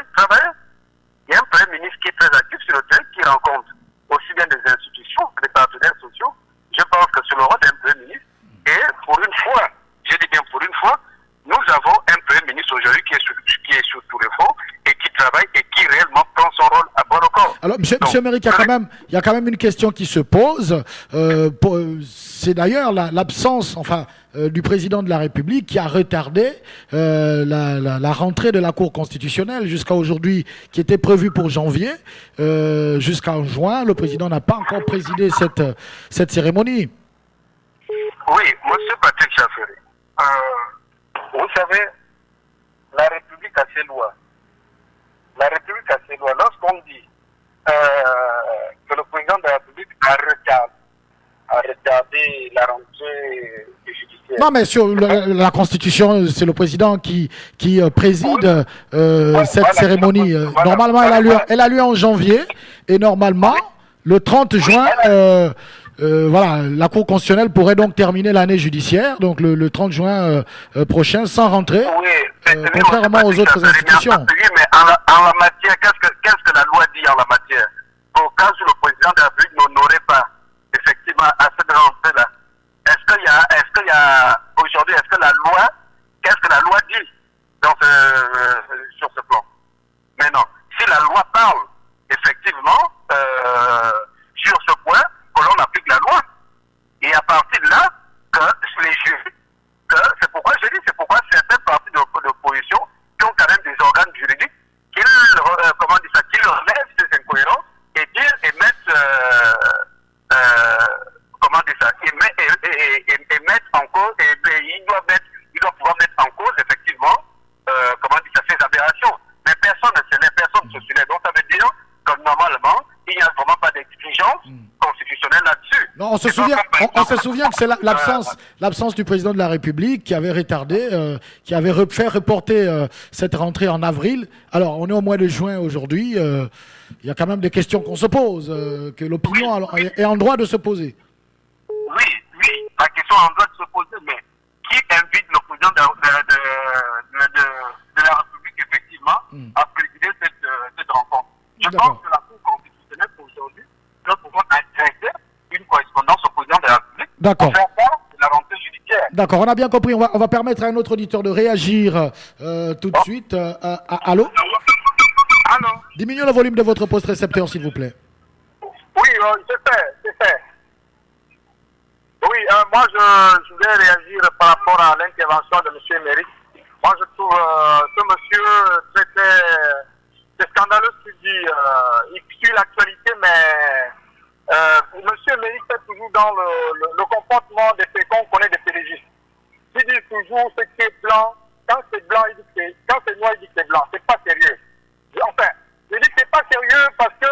Il y a un premier ministre qui est très actif sur le terrain, qui rencontre aussi bien des institutions que des partenaires sociaux. Je pense que c'est le rôle d'un premier ministre. Et pour une fois, je dis bien pour une fois, nous avons un premier ministre aujourd'hui qui est sur tous les fronts et qui travaille et qui réellement prend son rôle à bon corps. Alors, monsieur Emeric, il y a quand même une question qui se pose. C'est d'ailleurs l'absence, du président de la République qui a retardé la rentrée de la Cour constitutionnelle jusqu'à aujourd'hui, qui était prévue pour janvier, jusqu'en juin. Le président n'a pas encore présidé cette cérémonie. Oui, monsieur Patrick Chafferi, Vous savez, la République a ses lois. La République a ses lois. Lorsqu'on dit que le président de la République a retardé la rentrée judiciaire. Non, mais sur la Constitution, c'est le président qui préside cette cérémonie. Normalement, elle a lieu en janvier et normalement, le 30 juin, voilà, la Cour constitutionnelle pourrait donc terminer l'année judiciaire, donc le 30 juin prochain, sans rentrer, contrairement aux autres institutions. Mais en la matière, qu'est-ce que la loi dit en la matière? Au cas où le président de la République n'honorait pas effectivement à cette rentrée-là, est-ce qu'il y a aujourd'hui, qu'est-ce que la loi dit sur ce plan? Mais non, si la loi parle effectivement sur ce point, que l'on applique la loi. Et à partir de là, que les juges, c'est pourquoi certains partis de l'opposition qui ont quand même des organes juridiques, qu'ils relèvent ces incohérences et qu'ils émettent en cause, ils doivent pouvoir mettre en cause effectivement ces aberrations. Mais personne ne se soulève. Donc ça veut dire que normalement, il n'y a vraiment pas d'exigence constitutionnelle là-dessus. Non, on se souvient que c'est l'absence du président de la République qui avait retardé, qui avait fait reporter cette rentrée en avril. Alors, on est au mois de juin aujourd'hui. Il y a quand même des questions qu'on se pose, que l'opinion est en droit de se poser. Oui, la question est en droit de se poser, mais qui invite le président de la République, effectivement, à présider cette rencontre? Je pense que la Cour constitutionnelle, aujourd'hui, doit pouvoir adresser une correspondance au président de la République pour faire part de la rentrée judiciaire. D'accord, on a bien compris. On va permettre à un autre auditeur de réagir tout de suite. Allô? Allô? Diminuez le volume de votre poste récepteur, s'il vous plaît. Oui, c'est fait. Oui, moi, je voulais réagir par rapport à l'intervention de M. Méric. Moi, je trouve ce monsieur c'est scandaleux ce qu'il dit. Il suit l'actualité, mais M. Méric est toujours dans le comportement des faits qu'on connaît des pédégistes. Il dit toujours ce qui est blanc. Quand c'est blanc, il dit que quand c'est noir, il dit que c'est blanc. C'est pas sérieux. Enfin, je dis que c'est pas sérieux parce que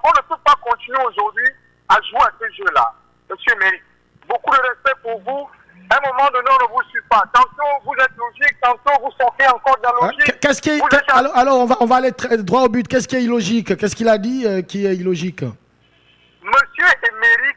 on ne peut pas continuer aujourd'hui à jouer à ce jeu-là. Monsieur Méric, beaucoup de respect pour vous. À un moment donné, on ne vous suit pas. Tantôt, vous êtes logique, tantôt, vous sortez encore de la logique. Alors, on va aller droit au but. Qu'est-ce qui est illogique? Qu'est-ce qu'il a dit qui est illogique? Monsieur Méric.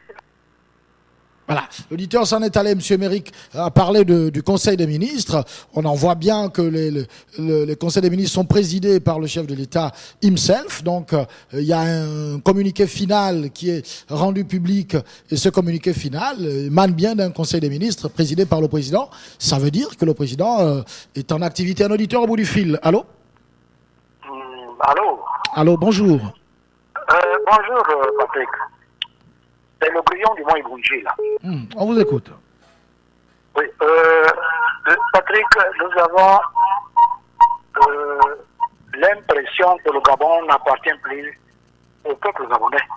Voilà, l'auditeur s'en est allé, M. Méric a parlé du Conseil des ministres. On en voit bien que les conseils des ministres sont présidés par le chef de l'État himself. Donc, il y a un communiqué final qui est rendu public et ce communiqué final émane bien d'un Conseil des ministres présidé par le président. Ça veut dire que le président est en activité. Un auditeur au bout du fil. Allô? Allô? Allô, bonjour. Bonjour, Patrick. C'est le grillon du Mont Ibunji, là. On vous écoute. Oui, Patrick, nous avons l'impression que le Gabon n'appartient plus au peuple gabonais.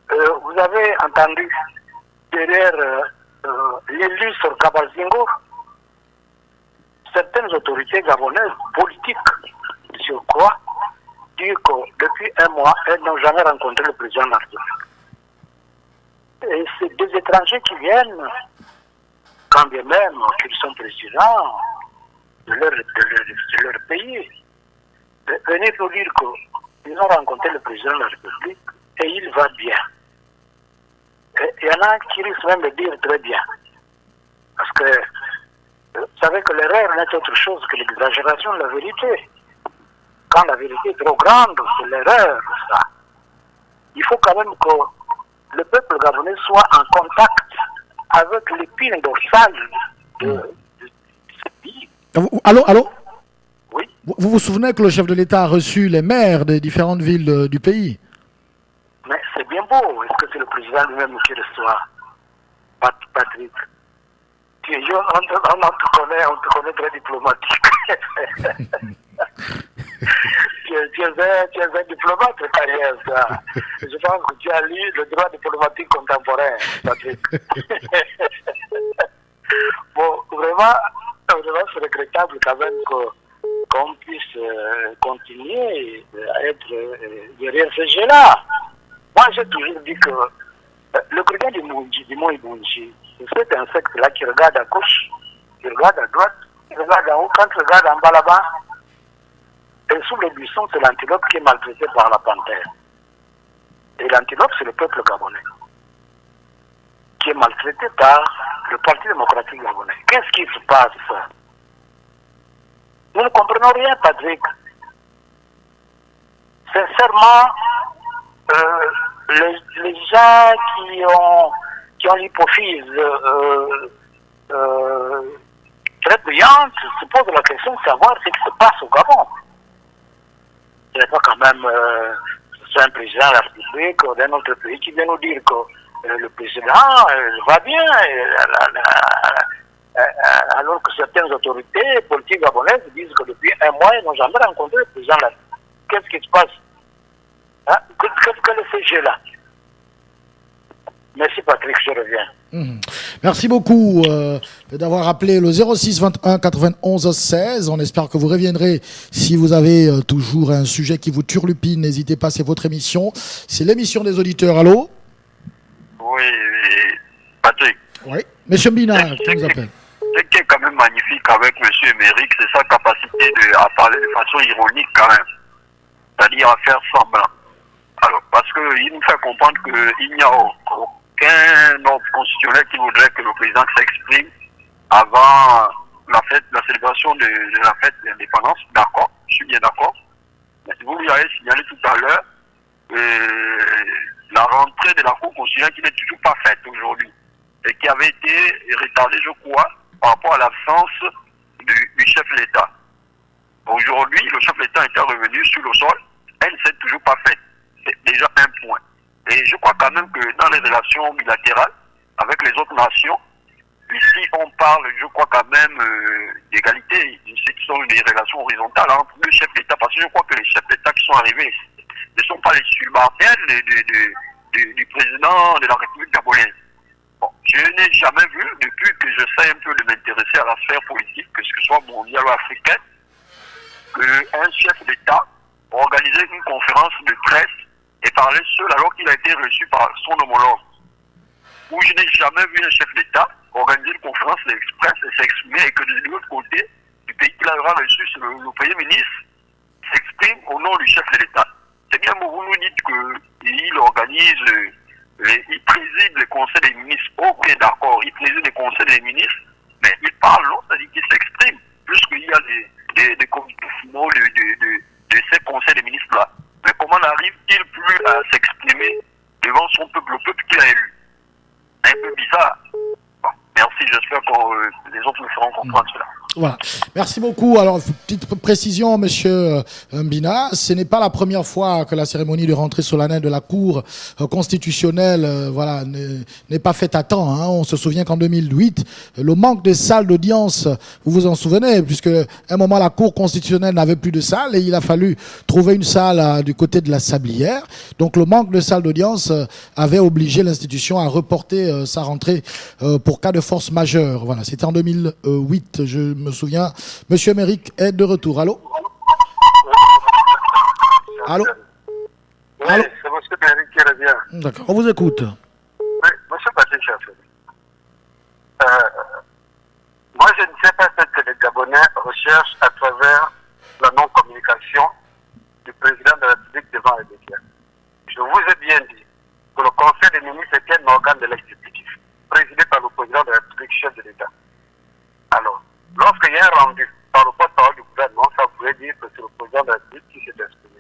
Vous avez entendu derrière l'illustre Kabalzingo, certaines autorités gabonaises politiques, je crois, dire que depuis un mois, elles n'ont jamais rencontré le président de la République. Et c'est des étrangers qui viennent, quand bien même qu'ils sont présidents de leur pays, venir nous dire qu'ils ont rencontré le président de la République et il va bien. Il y en a qui risquent même de dire très bien. Parce que vous savez que l'erreur n'est autre chose que l'exagération de la vérité. Quand la vérité est trop grande, c'est l'erreur, ça. Il faut quand même que le peuple gabonais soit en contact avec l'épine dorsale de ce pays. Allô? Oui. Vous vous souvenez que le chef de l'État a reçu les maires des différentes villes du pays? Mais c'est bien beau. Est-ce que c'est le président lui-même qui reçoit, Patrick? On te connaît très diplomatique. tu es un diplomate, carrière, ça. Je pense que tu as lu le droit diplomatique contemporain, Patrick. c'est regrettable quand même qu'on puisse continuer à être derrière ce jeu-là. Moi, j'ai toujours dit que le président du Mont Ibunji, c'est un secte-là qui regarde à gauche, qui regarde à droite, qui regarde en haut, quand il regarde en bas là-bas, et sous le buisson, c'est l'antilope qui est maltraité par la panthère. Et l'antilope, c'est le peuple gabonais, qui est maltraité par le Parti démocratique gabonais. Qu'est-ce qui se passe? Nous ne comprenons rien, Patrick. Sincèrement, les gens qui ont l'hypophyse très brillante se posent la question de savoir ce qui se passe au Gabon. Ce n'est pas quand même c'est un président de la République d'un autre pays qui vient nous dire que le président va bien, alors que certaines autorités politiques gabonaises disent que depuis un mois, ils n'ont jamais rencontré le président de la République. Qu'est-ce qui se passe? Hein? Qu'est-ce que le CG là? Merci Patrick, je reviens. Merci beaucoup d'avoir appelé le 06 21 91 16. On espère que vous reviendrez si vous avez toujours un sujet qui vous turlupine. N'hésitez pas, c'est votre émission. C'est l'émission des auditeurs. Allô? Oui, Patrick. Oui. Monsieur Mbina, qui nous appelle. Ce qui est quand même magnifique avec M. Émeric, c'est sa capacité à parler de façon ironique quand même. C'est-à-dire à faire semblant. Alors, parce qu'il nous fait comprendre qu'il n'y a aucun ordre constitutionnel qui voudrait que le président s'exprime avant la célébration de la fête de l'indépendance. D'accord, je suis bien d'accord. Mais si vous lui avez signalé tout à l'heure, la rentrée de la Cour constitutionnelle qui n'est toujours pas faite aujourd'hui et qui avait été retardée, je crois, par rapport à l'absence du chef de l'État. Aujourd'hui, le chef de l'État était revenu sur le sol, elle ne s'est toujours pas faite. C'est déjà un point. Et je crois quand même que dans les relations bilatérales avec les autres nations, ici on parle, je crois quand même, d'égalité. Ce sont des relations horizontales entre le chef d'État, parce que je crois que les chefs d'État qui sont arrivés ne sont pas les subalternes du président de la République gabonaise. Bon, je n'ai jamais vu, depuis que je sais un peu de m'intéresser à la sphère politique, que ce soit mondiale ou africaine, qu'un chef d'État organisait une conférence de presse et parlait seul alors qu'il a été reçu par son homologue. Où je n'ai jamais vu un chef d'État organiser une conférence d'express et s'exprimer et que de l'autre côté du pays qu'il aura reçu, le Premier ministre s'exprime au nom du chef de l'État. C'est bien, vous nous dites qu'il organise, il préside le conseil des ministres. Ok, d'accord, il préside le conseil des ministres, mais il parle, non, c'est-à-dire qu'il s'exprime, puisqu'il y a des comités finaux de ces conseils des ministres-là. Mais comment n'arrive-t-il plus à s'exprimer devant son peuple, le peuple qu'il a élu? Un peu bizarre. Bon, merci, j'espère que les autres me feront comprendre cela. Voilà. Merci beaucoup. Alors, petite précision, monsieur Mbina, ce n'est pas la première fois que la cérémonie de rentrée solennelle de la Cour constitutionnelle n'est pas faite à temps. Hein. On se souvient qu'en 2008, le manque de salles d'audience, vous vous en souvenez, puisque à un moment, la Cour constitutionnelle n'avait plus de salle et il a fallu trouver une salle du côté de la Sablière. Donc, le manque de salles d'audience avait obligé l'institution à reporter sa rentrée pour cas de force majeure. Voilà, c'était en 2008, je me souviens. Monsieur Émeric est de retour. Allô? Allô? Oui, c'est monsieur Émeric qui revient. D'accord, on vous écoute. Oui, monsieur Patrick Chaffé. Moi, je ne sais pas ce que les Gabonais recherchent à travers la non-communication du président de la République devant les médias. Je vous ai bien dit que le Conseil des ministres est un organe de l'exécutif, présidé par le président de la République, chef de l'État. Alors, lorsqu'il y a un rendu par le porte-parole du gouvernement, ça voudrait dire que c'est le président de la République qui s'est exprimé.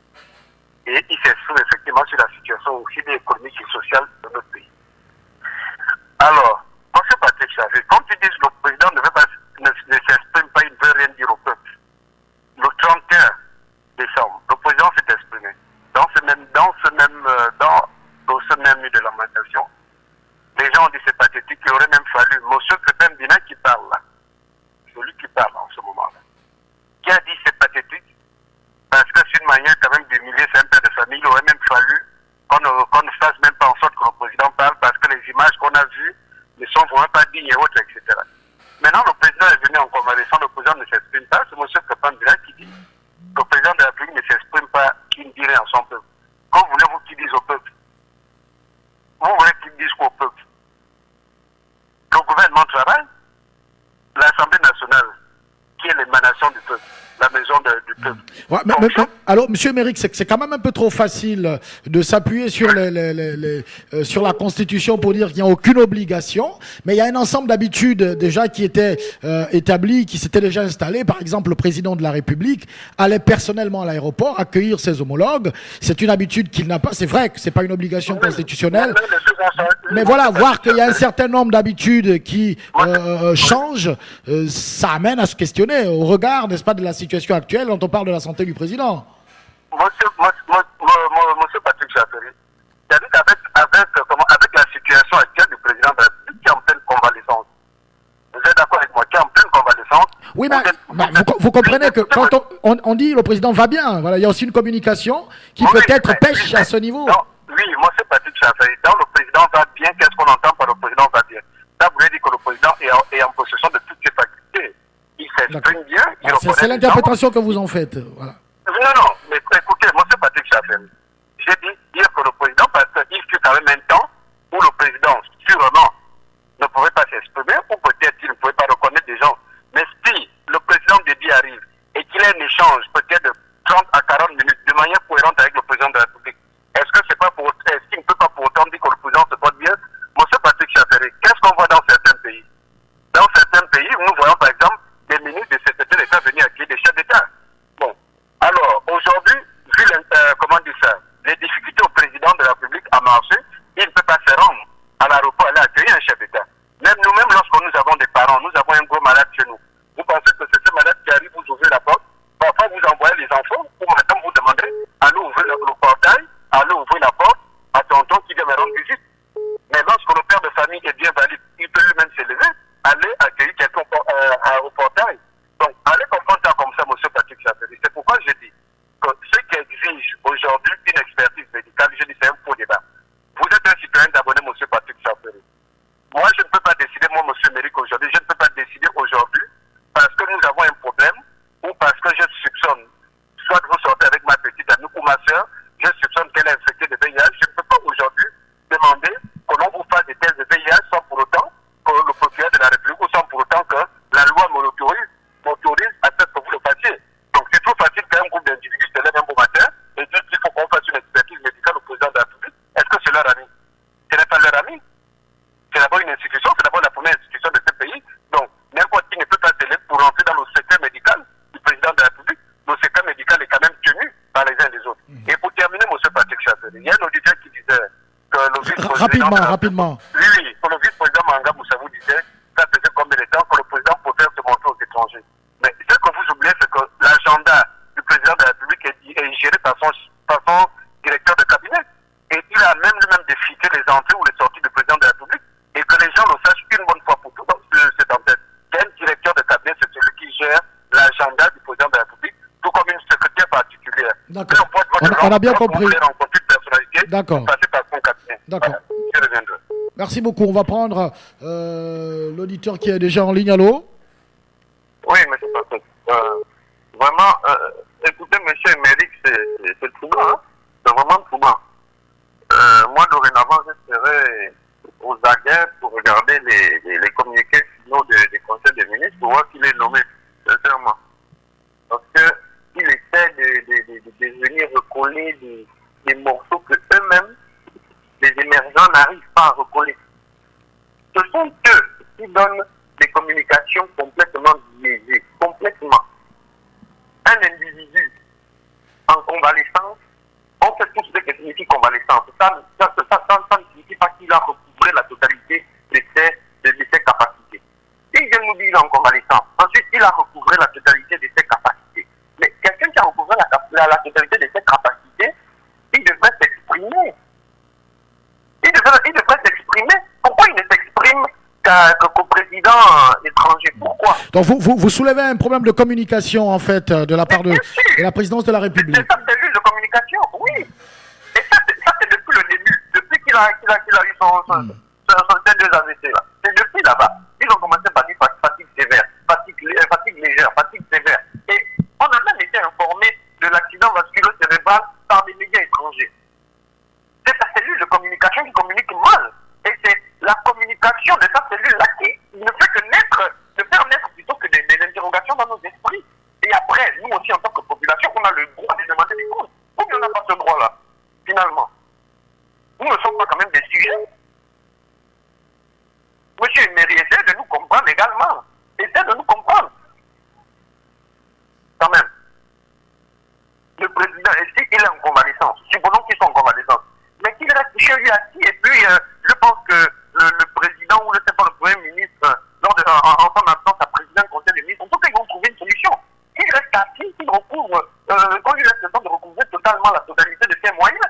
Et il s'exprime effectivement sur la situation aussi économique et sociale de notre pays. Alors, M. Patrick Chavé, quand tu dis que le président ne s'exprime pas, il ne veut rien dire au peuple. Le 31 décembre, le président s'est exprimé. Dans ce même nuit de lamentation, les gens ont dit c'est pathétique, il aurait même fallu M. Crépin Bina qui parle là. Celui qui parle en ce moment-là. Ouais, alors, Monsieur Méric, c'est quand même un peu trop facile de s'appuyer sur sur la Constitution pour dire qu'il n'y a aucune obligation, mais il y a un ensemble d'habitudes déjà qui étaient établies, qui s'étaient déjà installées. Par exemple, le président de la République allait personnellement à l'aéroport accueillir ses homologues. C'est une habitude qu'il n'a pas. C'est vrai que c'est pas une obligation constitutionnelle, mais voilà, voir qu'il y a un certain nombre d'habitudes qui changent, ça amène à se questionner au regard, n'est-ce pas, de la situation actuelle quand on parle de la santé du président. Monsieur Patrick Chafferi, c'est-à-dire avec la situation actuelle du président de la République qui est en pleine convalescence. Vous êtes d'accord avec moi, qui est en pleine convalescence? Oui, mais vous comprenez que quand on dit le président va bien, voilà, il y a aussi une communication qui peut-être pêche à ce niveau. Non, oui, monsieur Patrick Chafferi, dans le président va bien, qu'est-ce qu'on entend par le président va bien? Là, vous voulez dire que le président est en possession de toutes ses facultés. Il s'exprime bien. C'est l'interprétation que vous en faites. Voilà. Non, mais écoutez, monsieur Patrick Chafferi, j'ai dit dire que le président, parce qu'il fut quand même un temps où le président, sûrement, ne pouvait pas s'exprimer, ou peut-être qu'il ne pouvait pas reconnaître des gens. Mais si le président Déby arrive et qu'il ait un échange, peut-être de 30 à 40 minutes, de manière cohérente avec le président de la République, est-ce qu'il ne peut pas pour autant dire que le président se porte bien? Monsieur Patrick Chafferi, qu'est-ce qu'on voit dans certains pays? Dans certains pays, nous voyons par exemple des ministres, des secrétaires d'État venir accueillir des chefs d'État. Bon, alors aujourd'hui, vu les difficultés au président de la République à marcher, il ne peut pas se rendre à l'aéroport aller accueillir un chef d'État. Même nous-mêmes, lorsque nous avons des parents, nous avons un gros malade chez nous. Vous pensez que c'est ce malade qui arrive, vous ouvrez la porte, parfois vous envoyez les enfants, ou madame vous demandez, allez ouvrir le portail, allez ouvrir la porte à tonton qui vient me rendre visite. Mais lorsque le père de famille est bien valide, il peut lui-même se lever, aller accueillir quelqu'un au portail. Donc, allez comprendre ça comme ça, monsieur Patrick Chafferi. C'est pourquoi je dis que ce qui exige aujourd'hui une expertise médicale, je dis c'est un faux débat. Vous êtes un citoyen d'abonné, monsieur Patrick Chafferi. Moi, je ne peux pas décider, moi, monsieur Méric, aujourd'hui, je ne peux pas décider aujourd'hui parce que nous avons un problème ou parce que je soupçonne, soit vous sortez avec ma petite amie ou ma soeur, je soupçonne qu'elle est infectée de VIH. Je ne peux pas aujourd'hui demander que l'on vous fasse des tests de VIH sans pour autant que le procureur de la République ou sans pour autant que la loi m'autorise à ce que vous le fassiez. Donc c'est trop facile qu'un groupe d'individus se lève un beau matin et dit qu'il faut qu'on fasse une expertise médicale au président de la République. Est-ce que c'est leur ami? Ce n'est pas leur ami. C'est d'abord une institution, c'est d'abord la première institution de ce pays. Donc n'importe qui ne peut pas se lever pour rentrer dans le secret médical du président de la République. Le secret médical est quand même tenu par les uns et les autres. Et pour terminer, monsieur Patrick Chafferi, il y a un auditeur qui disait que le vice-président... Rapidement. Oui, que le vice-président Manga Moussavou disait, ça faisait combien de temps que le président préfère se montrer aux étrangers. Mais ce que vous oubliez, c'est que l'agenda du président de la République est géré par son directeur de cabinet. Et il a même lui-même défité les entrées ou les sorties du président de la République. Et que les gens le sachent une bonne fois pour toutes sur cette antenne. Il y a un directeur de cabinet, c'est celui qui gère l'agenda du président de la République, tout comme une secrétaire particulière. D'accord. On a bien compris. D'accord. D'accord. Voilà, je reviendrai. Merci beaucoup. On va prendre l'auditeur qui est déjà en ligne. Allô? Oui, monsieur Patrick. Vraiment, écoutez, monsieur Méric, c'est troublant. Hein? C'est vraiment troublant. Moi, dorénavant, je serai aux aguets pour regarder les communiqués finaux des conseils des ministres pour voir qu'il est nommé, sincèrement. Parce qu'il essaie de venir recoller des morceaux que eux-mêmes, les émergents, n'arrivent pas à recoller. Ce sont eux qui donnent des communications complètement biaisées, complètement. Un individu en convalescence, on sait tous ce que signifie convalescence. Ça ne signifie pas qu'il a recouvré la totalité de ses capacités. Il vient nous dire qu'il est en convalescence. Ensuite, il a recouvré la totalité de ses capacités. Mais quelqu'un qui a recouvré la totalité de ses capacités, il devrait s'exprimer. Il devrait s'exprimer. Pourquoi il ne s'exprime qu'au président étranger? Pourquoi? Donc vous soulevez un problème de communication en fait de la part de la présidence de la République. C'est sa cellule de communication, oui. Et ça c'est depuis le début, depuis qu'il a eu son tête de AVC là. C'est depuis là-bas. Ils ont commencé par dire fatigue sévère, fatigue légère, fatigue sévère. Et on a même été informé de l'accident vasculo-cérébral par des médias étrangers. C'est sa cellule de communication qui communique mal. Et c'est la communication de sa cellule-là qui ne fait que faire naître plutôt que des interrogations dans nos esprits. Et après, nous aussi, en tant que population, on a président, s'il est en convalescence, supposons qu'il soit en convalescence, mais qu'il reste chez lui assis, et puis je pense que le président ou le Premier ministre, en son absence à président du conseil des ministres, on peut qu'ils vont trouver une solution. Qu'il reste assis, qu'il recouvre, quand il reste le temps de recouvrer totalement la totalité de ses moyens,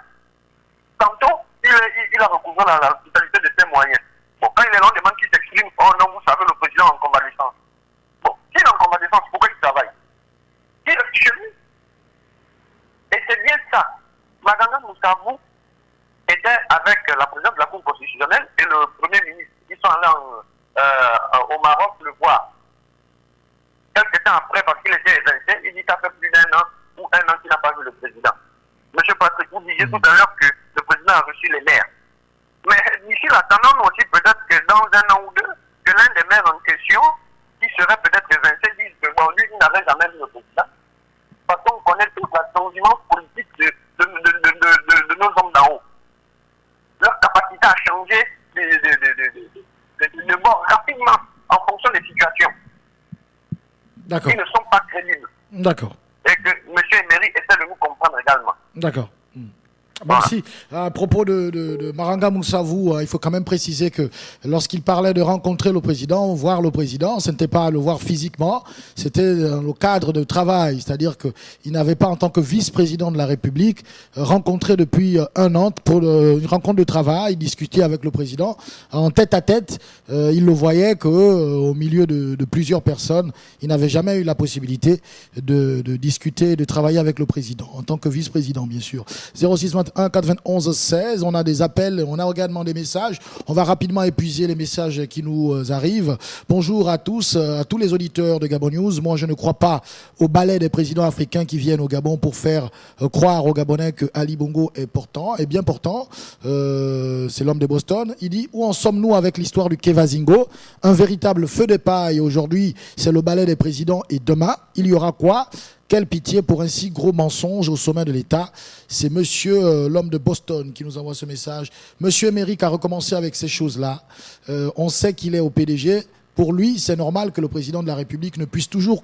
tantôt il a recouvré la totalité de ses moyens. Bon, quand il est là, on demande qu'il s'exprime, oh non, vous savez, le président est en convalescence. Bon, s'il est en convalescence, pourquoi il travaille? Il reste chez lui. Et c'est bien ça. Maganga Moussavou était avec la présidente de la Cour constitutionnelle et le Premier ministre. Ils sont allés au Maroc le voir. Quelques temps après, parce qu'il était évincé, il dit ça fait plus d'1 an ou 1 an qu'il n'a pas vu le président. Monsieur Patrick, vous disiez tout à l'heure que le président a reçu les maires. Mais d'ici là, attendons aussi peut-être que dans 1 an ou 2, que l'un des maires en question, qui serait peut-être évincé, dise que bon, lui, il n'avait jamais vu le président. Parce qu'on connaît toute la transhumance politique de nos hommes d'en haut. Leur capacité à changer de bord rapidement en fonction des situations. D'accord. Ils ne sont pas crédibles. D'accord. Et que M. Emery essaie de nous comprendre également. D'accord. Merci. À propos de Maranga Moussavou, il faut quand même préciser que lorsqu'il parlait de rencontrer le président, voir le président, ce n'était pas le voir physiquement, c'était dans le cadre de travail. C'est-à-dire qu'il n'avait pas, en tant que vice-président de la République, rencontré depuis 1 an pour une rencontre de travail, discuter avec le président. En tête à tête, il le voyait qu'au milieu de plusieurs personnes, il n'avait jamais eu la possibilité de discuter, de travailler avec le président, en tant que vice-président, bien sûr. 0621 91 16, on a des appels, on a également des messages. On va rapidement épuiser les messages qui nous arrivent. Bonjour à tous les auditeurs de Gabon News. Moi, je ne crois pas au ballet des présidents africains qui viennent au Gabon pour faire croire aux Gabonais que Ali Bongo est bien portant. C'est l'homme de Boston. Il dit, où en sommes-nous avec l'histoire du Kevazingo? Un véritable feu de paille. Aujourd'hui, c'est le ballet des présidents et demain, il y aura quoi? Quelle pitié pour un si gros mensonge au sommet de l'État. C'est monsieur l'homme de Boston qui nous envoie ce message. Monsieur Émeric a recommencé avec ces choses-là. On sait qu'il est au PDG. Pour lui, c'est normal que le président de la République ne puisse toujours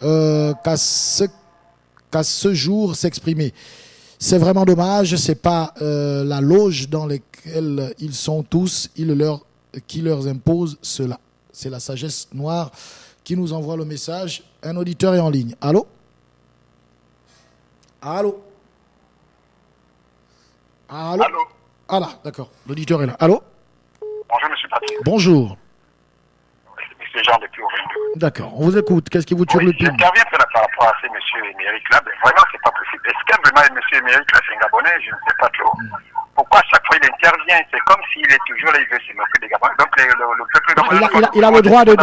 qu'à ce jour s'exprimer. C'est vraiment dommage. C'est pas la loge dans laquelle ils sont tous qui leur impose cela. C'est la sagesse noire qui nous envoie le message. Un auditeur est en ligne. Allô? Allô? Allô? Allô? Ah là, d'accord. L'auditeur est là. Allô? Bonjour, monsieur Patrick. Bonjour. C'est Jean depuis Orindu. D'accord, on vous écoute. Qu'est-ce qui vous tire le pin? J'interviens par rapport à ces monsieur Émeric là. Ben, vraiment, c'est pas possible. Est-ce que vraiment monsieur Émeric là, c'est un Gabonais? Je ne sais pas trop. Pourquoi à chaque fois il intervient? C'est comme s'il est toujours là, il veut se moquer des Gabonais. Donc le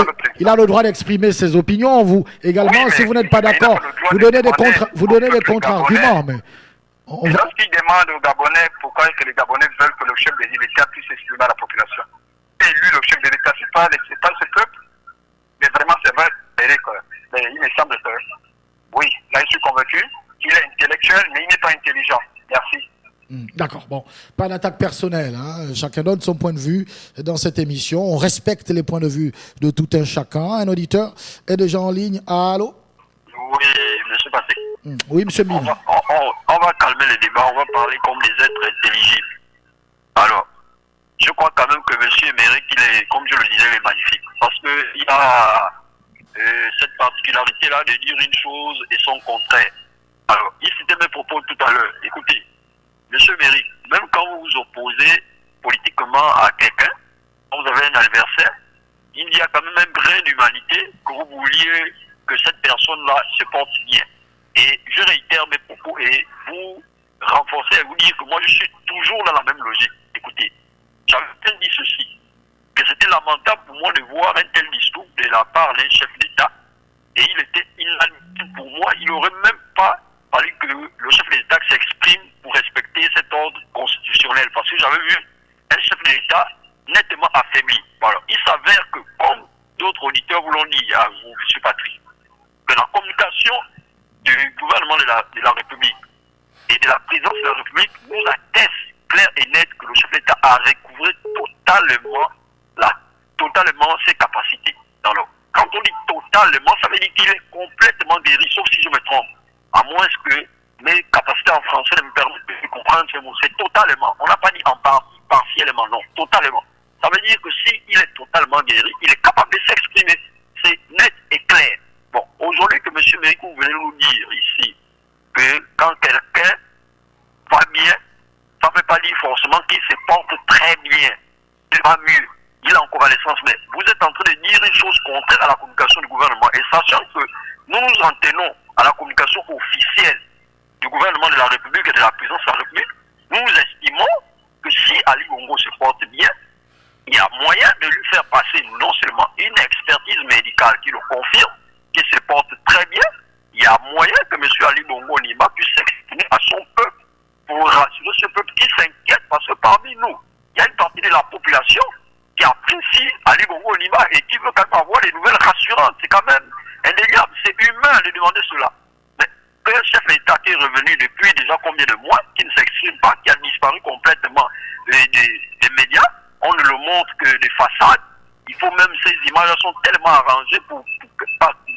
peuple... Il a le droit d'exprimer ses opinions. Vous également, oui, si vous n'êtes pas d'accord, vous donnez des contre-arguments. Mais lorsqu'il demande aux Gabonais pourquoi est-ce que les Gabonais veulent que le chef de l'État puisse exprimer à la population. Et lui, le chef de l'État, c'est pas ce peuple. Mais vraiment, c'est vrai, Eric, mais il me semble que, oui, là, je suis convaincu qu'il est intellectuel, mais il n'est pas intelligent. Merci. D'accord, bon, pas d'attaque personnelle, hein. Chacun donne son point de vue dans cette émission. On respecte les points de vue de tout un chacun. Un auditeur est déjà en ligne. Allô? Oui, monsieur Patrick. Oui, monsieur Mille. On va calmer les débats, on va parler comme des êtres intelligibles. Alors, je crois quand même que monsieur Émeric, il est, comme je le disais, il est magnifique. Parce qu'il a cette particularité-là de dire une chose et son contraire. Alors, il citait mes propos tout à l'heure. Écoutez, monsieur Émeric, même quand vous vous opposez politiquement à quelqu'un, quand vous avez un adversaire, il y a quand même un brin d'humanité que vous vouliez que cette personne-là se porte bien. Et je réitère mes propos et vous renforcer et vous dire que moi je suis toujours dans la même logique. Écoutez, j'avais dit ceci, que c'était lamentable pour moi de voir un tel discours de la part d'un chef d'État, et il était inadmissible pour moi. Il n'aurait même pas fallu que le chef d'État s'exprime pour respecter cet ordre constitutionnel, parce que j'avais vu un chef d'État nettement affaibli. Voilà. Il s'avère que, comme d'autres auditeurs vous l'ont dit à vous, M. Patrick, que la communication du gouvernement de la République et de la présidence de la République nous atteste clair et net que le chef d'État a recouvré totalement ses capacités. Alors, quand on dit totalement, ça veut dire qu'il est complètement guéri, sauf si je me trompe. À moins que mes capacités venir nous dire ici que quand quelqu'un va bien, ça ne veut pas dire forcément qu'il se porte très bien, il va mieux, il est en convalescence, mais vous êtes en train de dire une chose contraire à la communication du gouvernement, et sachant que nous nous en tenons à la communication officielle du gouvernement de la République et de la présidence de la République, nous estimons que si Ali Bongo se porte bien, il y a moyen de lui faire passer non seulement une expertise médicale qui le confirme, qu'il se porte très bien, il y a moyen que M. Ali Bongo Nima puisse s'exprimer à son peuple pour rassurer ce peuple qui s'inquiète parce que parmi nous, il y a une partie de la population qui apprécie Ali Bongo Nima et qui veut quand même avoir des nouvelles rassurantes. C'est quand même indéniable, c'est humain de demander cela. Mais qu'un chef d'État qui est revenu depuis déjà combien de mois, qui ne s'exprime pas, qui a disparu complètement des médias, on ne le montre que des façades. Il faut même, ces images sont tellement arrangées pour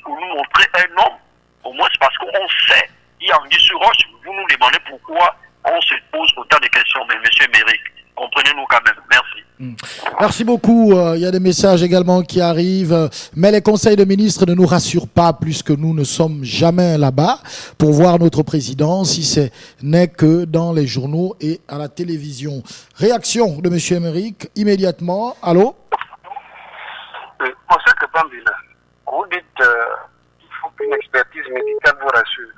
nous montrer un homme. Au moins, c'est parce qu'on sait, il y a Anguille sur roche. Vous nous demandez pourquoi on se pose autant de questions. Mais monsieur Méric, comprenez-nous quand même. Merci. Merci beaucoup. Il y a des messages également qui arrivent. Mais les conseils de ministres ne nous rassurent pas plus que nous ne sommes jamais là-bas pour voir notre président, si ce n'est que dans les journaux et à la télévision. Réaction de monsieur Emerick, immédiatement. Allô? Oui, monsieur Kabambila, vous dites qu'il faut qu'une expertise médicale vous rassure.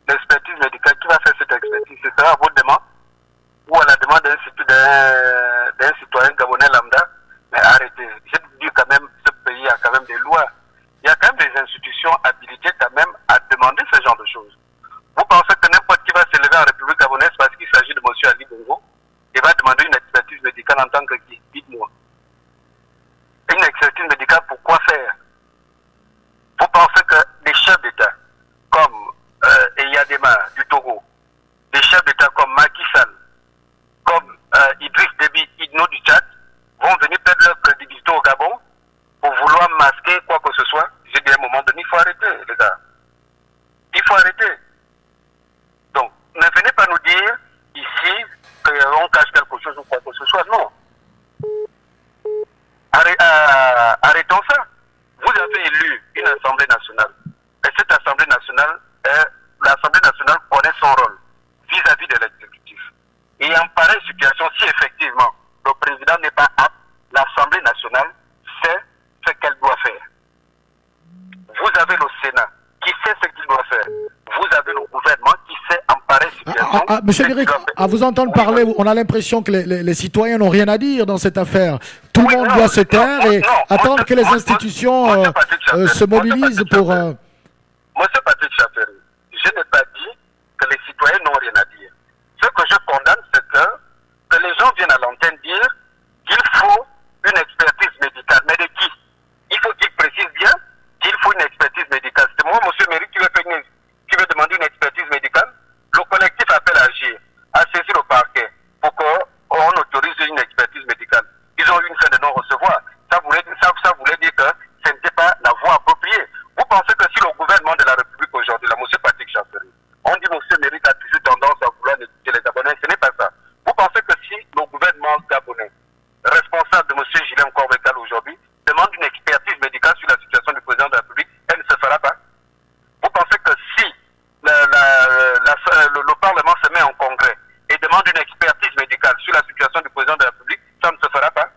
L'expertise médicale, qui va faire cette expertise? Ce sera à votre demande ou à la demande d'un citoyen gabonais lambda? Mais arrêtez. Je dis quand même, ce pays a quand même des lois. Il y a quand même des institutions habilitées quand même à demander ce genre de choses. Vous pensez que n'importe qui va se lever en République gabonaise parce qu'il s'agit de monsieur Ali Bongo et va demander une expertise médicale en tant que qui? Dites-moi. Une expertise médicale, pour quoi faire? Vous pensez que des chefs d'État comme Eyadema du Togo, des chefs d'État comme Macky Sall, comme Idriss Déby Itno du Tchad, vont venir perdre leur crédibilité au Gabon pour vouloir masquer quoi que ce soit? J'ai dit à un moment donné, il faut arrêter, les gars. Il faut arrêter. Donc, ne venez pas nous dire ici qu'on cache quelque chose ou quoi que ce soit. Non. Arrêtons ça. Vous avez élu une Assemblée nationale. Et cette Assemblée nationale, l'Assemblée nationale connaît son rôle vis-à-vis de l'exécutif. Et en pareille situation, si effectivement le président n'est pas apte, l'Assemblée nationale sait ce qu'elle doit faire. Vous avez le Sénat qui sait ce qu'il doit faire. Vous avez le gouvernement qui sait en pareille situation. Monsieur Méric, à vous entendre parler, on a l'impression que les citoyens n'ont rien à dire dans cette affaire. Tout le monde doit se taire et attendre que les institutions se mobilisent pour... Monsieur Patrick Chafferi, je n'ai pas dit que les citoyens n'ont rien à dire. Ce que je condamne, c'est que les gens viennent à l'antenne dire qu'il faut une expertise médicale. Mais de qui? Il faut qu'ils précisent bien qu'il faut une expertise médicale. C'est moi, monsieur Méric, qui veut demander une expertise médicale. Le collectif appelle à agir, à saisir le parquet pour qu'on autorise une expertise médicale. Ils ont eu une fin de non-recevoir. Ça voulait dire que ce n'était pas la voie appropriée. Vous pensez que si le gouvernement de la République aujourd'hui, là, monsieur Patrick Chafferi, on dit monsieur Méric a toujours tendance à vouloir négocier les Gabonais, ce n'est pas ça. Vous pensez que si le gouvernement gabonais, responsable de monsieur Julien Corbecal aujourd'hui, demande une expertise médicale sur la situation du président de la République, elle ne se fera pas? Vous pensez que si le Parlement se met en congrès et demande une expertise médicale sur la situation du président de la République, ça ne se fera pas?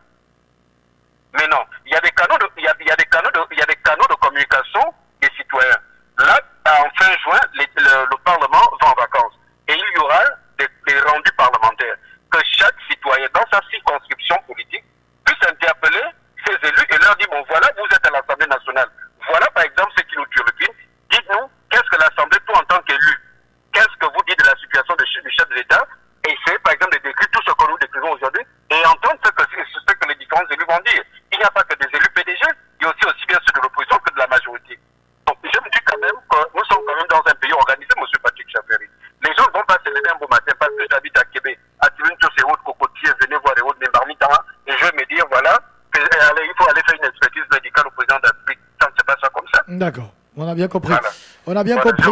Mais non, il y a des canaux de communication des citoyens. Là, en fin juin, le Parlement va en vacances. Et il y aura des rendus parlementaires. Que chaque citoyen, dans sa circonscription politique, puisse interpeller ses élus et leur dire, bon voilà, vous êtes à l'Assemblée nationale. Voilà par exemple ce qui nous turlupine. Dites-nous, qu'est-ce que l'Assemblée, toi en tant qu'élu, qu'est-ce que vous dites de la situation du chef de l'État? Et essayez par exemple de décrire tout ce que nous décrivons aujourd'hui et entendre ce que les différents élus vont dire. Il n'y a pas que des élus PDG, il y a aussi bien ceux de l'opposition que de la majorité. Donc je me dis quand même que nous sommes quand même dans un pays organisé, monsieur Patrick Chafferi. Les gens ne vont pas se lever un beau matin parce que j'habite à Québec, à Tulunto, c'est haute cocotier, venez voir les hautes Membarmitara, et je vais me dire, voilà, il faut aller faire une expertise médicale au président de la République. Ça ne se passe pas comme ça. D'accord. On a bien compris. Voilà. On a bien compris.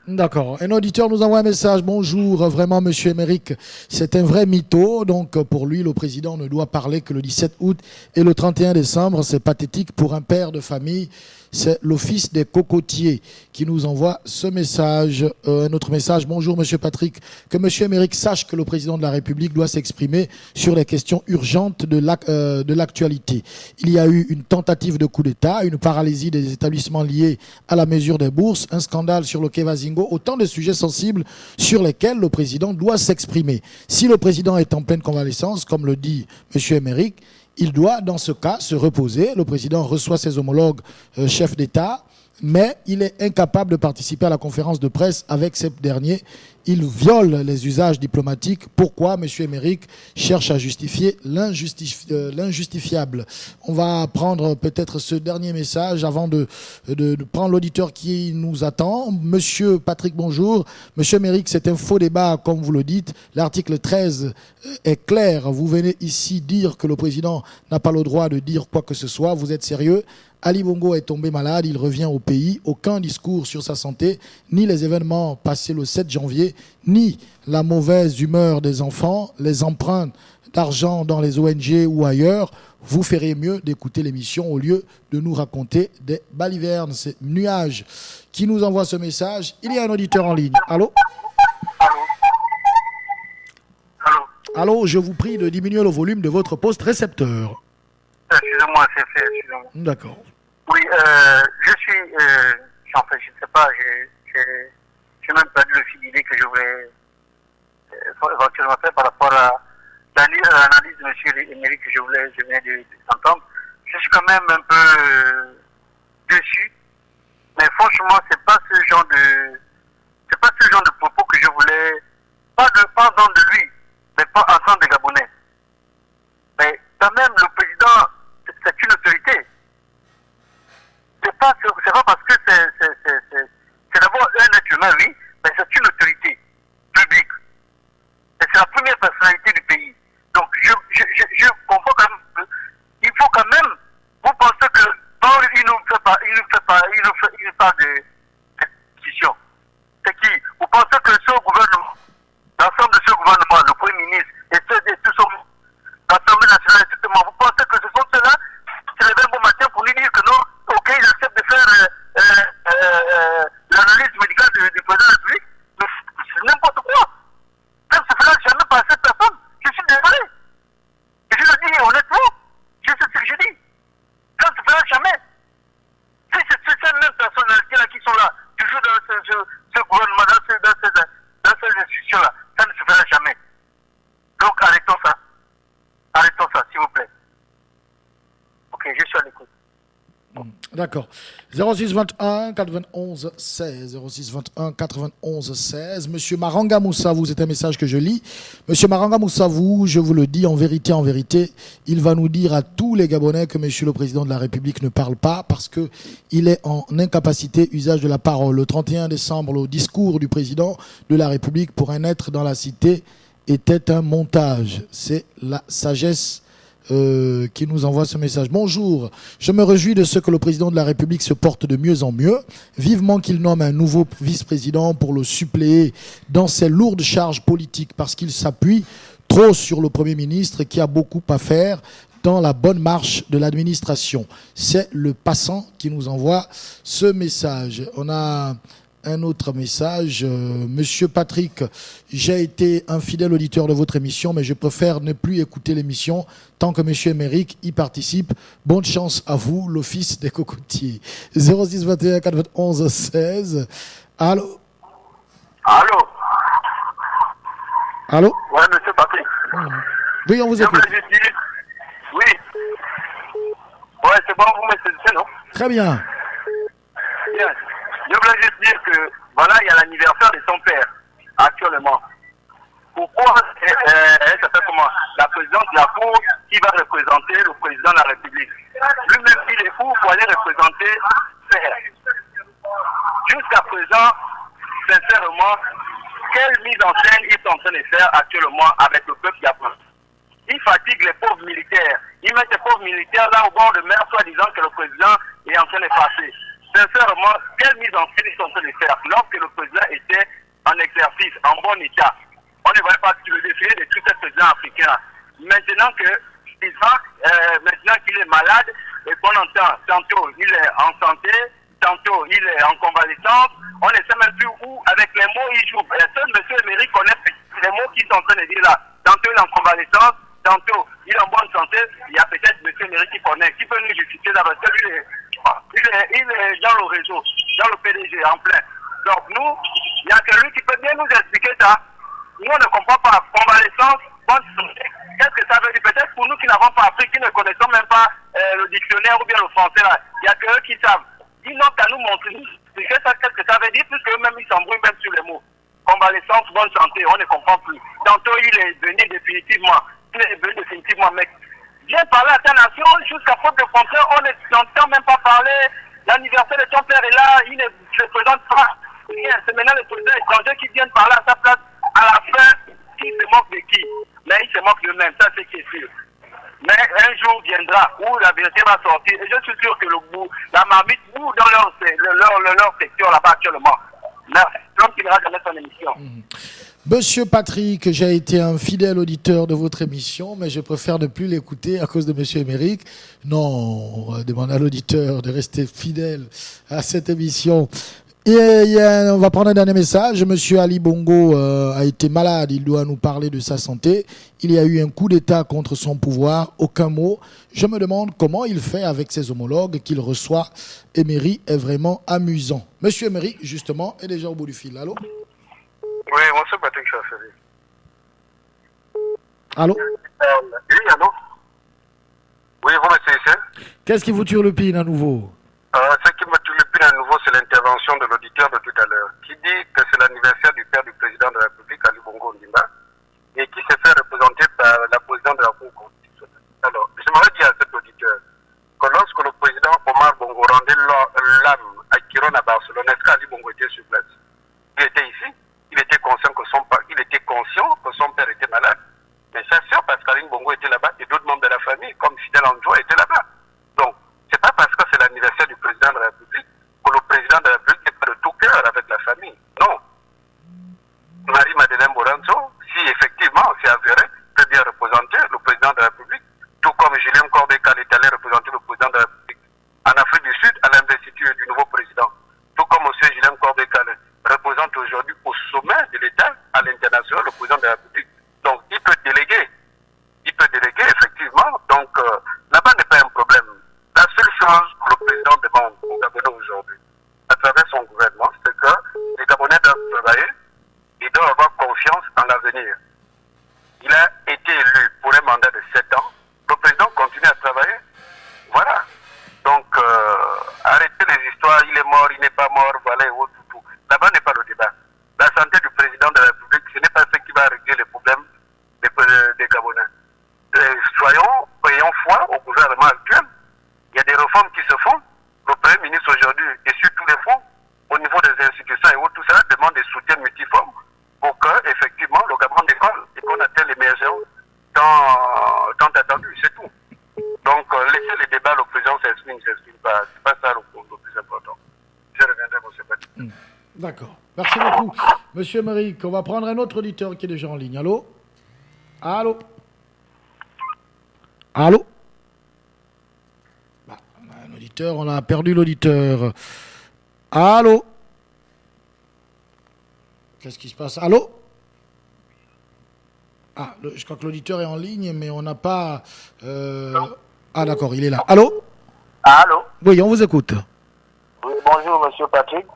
D'accord. Un auditeur nous envoie un message. Bonjour, vraiment, monsieur Emerick. C'est un vrai mytho. Donc, pour lui, le président ne doit parler que le 17 août et le 31 décembre. C'est pathétique pour un père de famille. C'est l'Office des cocotiers qui nous envoie ce message. Un autre message. Bonjour, Monsieur Patrick. Que Monsieur Émeric sache que le président de la République doit s'exprimer sur les questions urgentes de l'actualité. Il y a eu une tentative de coup d'État, une paralysie des établissements liés à la mesure des bourses, un scandale sur le quai Vazingo, autant de sujets sensibles sur lesquels le président doit s'exprimer. Si le président est en pleine convalescence, comme le dit Monsieur Émeric, il doit, dans ce cas, se reposer. Le président reçoit ses homologues chefs d'État, mais il est incapable de participer à la conférence de presse avec ces derniers. Il viole les usages diplomatiques. Pourquoi M. Émeric cherche à justifier l'injustifiable? On va prendre peut-être ce dernier message avant de prendre l'auditeur qui nous attend. Monsieur Patrick, bonjour. Monsieur Émeric, c'est un faux débat, comme vous le dites. L'article 13 est clair. Vous venez ici dire que le président n'a pas le droit de dire quoi que ce soit. Vous êtes sérieux? Ali Bongo est tombé malade, il revient au pays. Aucun discours sur sa santé, ni les événements passés le 7 janvier, ni la mauvaise humeur des enfants, les emprunts d'argent dans les ONG ou ailleurs. Vous feriez mieux d'écouter l'émission au lieu de nous raconter des balivernes. C'est Nuage qui nous envoie ce message. Il y a un auditeur en ligne. Allô? Allô, je vous prie de diminuer le volume de votre poste récepteur. Excusez-moi, c'est fait, excusez-moi. D'accord. Oui, je suis, en fait, je ne sais pas, j'ai même perdu le fil d'idée que je voulais éventuellement faire par rapport à l'analyse de M. Émeric que je venais d'entendre. Je suis quand même un peu déçu, mais franchement, c'est pas ce genre de propos que je voulais, pas entendre de lui, mais pas entendre des Gabonais. Mais quand même, le président, c'est une autorité. C'est pas parce que c'est d'abord un être humain, oui, mais c'est une autorité publique. Et c'est la première personnalité du pays. Donc, je comprends quand même qu'il faut quand même, vous pensez que, non, il nous parle de constitution. C'est qui? Vous pensez que ce gouvernement, l'ensemble de ce gouvernement, le Premier ministre, et tout son l'Assemblée nationale, exactement. Vous pensez que ce sont ceux-là qui se lèvent bon matin pour nous dire que non, ok, ils acceptent de faire l'analyse médicale du président de la République? Mais c'est n'importe quoi. Ça ne se fera jamais par cette personne. Je suis désolé. Et je le dis honnêtement. Je sais ce que je dis. Ça ne se fera jamais. Si c'est ces mêmes personnalités-là qui sont là, toujours dans ce gouvernement, dans ces institutions-là, ça ne se fera jamais. Donc arrêtons ça. Arrêtons ça, s'il vous plaît. Ok, je suis à l'écoute. D'accord. 06 21 91 16. 06 21 91 16. Monsieur Maranga Moussavou, c'est un message que je lis. Monsieur Maranga Moussavou, je vous le dis en vérité, il va nous dire à tous les Gabonais que Monsieur le Président de la République ne parle pas parce que il est en incapacité usage de la parole. Le 31 décembre, le discours du Président de la République pour un être dans la cité était un montage. C'est la sagesse qui nous envoie ce message. Bonjour, je me réjouis de ce que le président de la République se porte de mieux en mieux. Vivement qu'il nomme un nouveau vice-président pour le suppléer dans ses lourdes charges politiques parce qu'il s'appuie trop sur le Premier ministre qui a beaucoup à faire dans la bonne marche de l'administration. C'est le passant qui nous envoie ce message. On a un autre message. Monsieur Patrick, j'ai été un fidèle auditeur de votre émission, mais je préfère ne plus écouter l'émission tant que Monsieur Émeric y participe. Bonne chance à vous, l'Office des cocotiers. 06 21 91 16. Allô? Allô? Allô? Ouais, Monsieur Patrick. Oui, on vous écoute. Oui. Ouais, c'est bon, vous me saisissez, non? Très bien. Bien. Je voulais juste dire que, voilà, il y a l'anniversaire de son père, actuellement. Pourquoi elle s'appelle comment? La présidente de la Cour qui va représenter le président de la République. Lui-même, il est fou pour aller représenter père. Jusqu'à présent, sincèrement, quelle mise en scène ils sont en train de faire actuellement avec le peuple gabonais? Ils fatiguent les pauvres militaires. Ils mettent les pauvres militaires là au bord de mer, soit disant que le président est en train de passer. Sincèrement, quelle mise en scène ils sont en train de faire lorsque le président était en exercice, en bon état? On ne voyait pas le défilé de tous ces présidents africains. Maintenant qu'il est malade, et bon entend, tantôt il est en santé, tantôt il est en convalescence, on ne sait même plus où, avec les mots il joue. Et seul M. Emery connaît les mots qu'ils sont en train de dire là. Tantôt il est en convalescence, tantôt il est en bonne santé, il y a peut-être M. Emery qui connaît, qui peut nous justifier là, parce que lui, il est dans le réseau, dans le PDG, en plein. Donc nous, il y a que lui qui peut bien nous expliquer ça. Nous, on ne comprend pas convalescence, bonne santé. Qu'est-ce que ça veut dire? Peut-être pour nous qui n'avons pas appris, qui ne connaissons même pas le dictionnaire ou bien le français là. Il n'y a que eux qui savent. Ils n'ont qu'à nous montrer, qu'est-ce que ça veut dire, puisque eux-mêmes ils s'embrouillent même sur les mots. Convalescence, bonne santé, on ne comprend plus. Tantôt il est venu définitivement. Il est venu définitivement, mec. Viens parler à ta nation, jusqu'à faute de contraire, on n'entend même pas parler. L'anniversaire de ton père est là, il ne se présente pas. C'est maintenant les présidents étrangers qui viennent parler à sa place. À la fin, qui se moque de qui? Mais ils se moquent d'eux-mêmes, ça c'est qui est sûr. Mais un jour viendra où la vérité va sortir. Et je suis sûr que le bout, la marmite, ou dans leur secteur là-bas actuellement. L'homme qui n'ira jamais son émission. Monsieur Patrick, j'ai été un fidèle auditeur de votre émission, mais je préfère ne plus l'écouter à cause de Monsieur Émeric. Non, on va demander à l'auditeur de rester fidèle à cette émission. Et on va prendre un dernier message. Monsieur Ali Bongo a été malade, il doit nous parler de sa santé. Il y a eu un coup d'État contre son pouvoir, aucun mot. Je me demande comment il fait avec ses homologues qu'il reçoit. Emery est vraiment amusant. Monsieur Emery, justement, est déjà au bout du fil. Allô? Oui, monsieur Patrick Chasseri. Allô? Oui, allô? Oui, vous me saisissez? Qu'est-ce qui vous turlupine à nouveau? Ce qui me turlupine à nouveau, c'est l'intervention de l'auditeur de tout à l'heure, qui dit que c'est l'anniversaire du père du président de la République, Ali Bongo Ondimba, et qui s'est fait représenter par la présidente de la Cour constitutionnelle. Alors, j'aimerais dire à cet auditeur que lorsque le président Omar Bongo rendait l'âme à Kiron à Barcelone, est-ce qu'Ali Bongo était sur place? Il était ici, il était conscient que son père était malade, mais c'est sûr parce qu'Ali Bongo était là-bas et d'autres membres de la famille, comme Fidel Andjoa, étaient là-bas. Donc, c'est pas parce que c'est l'anniversaire du président de la République que le président de la République n'est pas de tout cœur avec la famille. Non. Marie-Madeleine Moranzo, si effectivement c'est avéré, peut bien représenter le président de la République, tout comme Julien Corbet-Kal est allé représenter le président de la République en Afrique du Sud à l'investiture du nouveau président. Tout comme M. Julien Corbet-Kal représente aujourd'hui au sommet de l'État à l'international le président de la République. Donc il peut déléguer. Il peut déléguer effectivement. Donc là-bas n'est pas un problème. La seule chose que le président demande aux Gabonais aujourd'hui, à travers son gouvernement, c'est que les Gabonais doivent travailler et doivent avoir confiance en l'avenir. Il a été élu pour un mandat de 7 ans. Le président continue à travailler. Voilà. Donc, arrêtez les histoires, il est mort, il n'est pas mort, voilà, et autres, tout. Là-bas n'est pas le débat. La santé du président de la République, ce n'est pas ce qui va régler les problèmes des Gabonais. Ayons foi au gouvernement actuel. Il y a des réformes qui se font. Le Premier ministre aujourd'hui est sur tous les fronts, au niveau des institutions et autres, tout ça demande des soutiens multiformes pour que, effectivement, le Gabon décolle et qu'on atteigne l'émergence tant attendu, c'est tout. Donc, laissez les débats, le président s'exprime pas. C'est pas ça le plus important. Je reviendrai, M. Patrick. D'accord. Merci beaucoup. Monsieur Emeric, on va prendre un autre auditeur qui est déjà en ligne. Allô? Allô? Allô? Bah, on a un auditeur, on a perdu l'auditeur. Allô? Qu'est-ce qui se passe? Allô? Ah, je crois que l'auditeur est en ligne, mais on n'a pas... Ah d'accord, il est là. Allô? Allô? Oui, on vous écoute. Oui, bonjour, monsieur Patrick.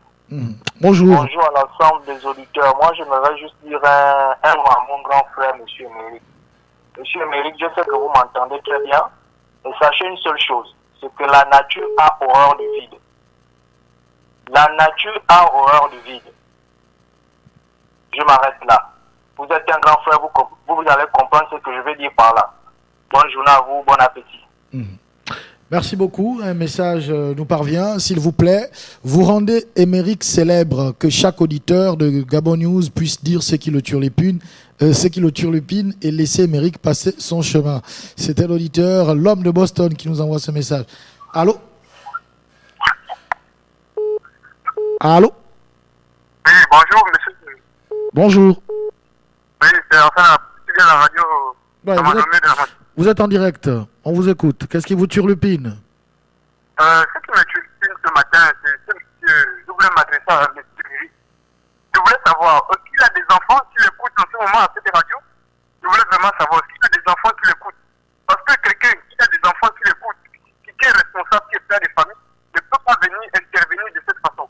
Bonjour. Bonjour à l'ensemble des auditeurs. Moi, j'aimerais juste dire un mot à mon grand frère, monsieur Emeric. Monsieur Emeric, je sais que vous m'entendez très bien. Et sachez une seule chose, c'est que la nature a horreur du vide. La nature a horreur du vide. Je m'arrête là. Vous êtes un grand frère, vous allez comprendre ce que je vais dire par là. Bonne journée à vous, bon appétit. Merci beaucoup. Un message nous parvient. S'il vous plaît, vous rendez Emeric célèbre, que chaque auditeur de Gabon News puisse dire ce qui le turlupine, et laisser Emeric passer son chemin. C'était l'auditeur, l'homme de Boston, qui nous envoie ce message. Allô? Allô? Oui, bonjour, monsieur. Bonjour. Oui, c'est enfin la radio. Ouais, vous êtes en direct. On vous écoute. Qu'est-ce qui vous turlupine? Ce qui me cultive ce matin, c'est ce monsieur, je voulais m'adresser à M. Eric. Je voulais savoir, est-ce qu'il a des enfants qui l'écoutent en ce moment à cette radio? Je voulais vraiment savoir, est-ce qu'il a des enfants qui l'écoutent? Parce que quelqu'un qui a des enfants qui l'écoutent, qui est responsable, qui est père de famille, ne peut pas venir intervenir de cette façon.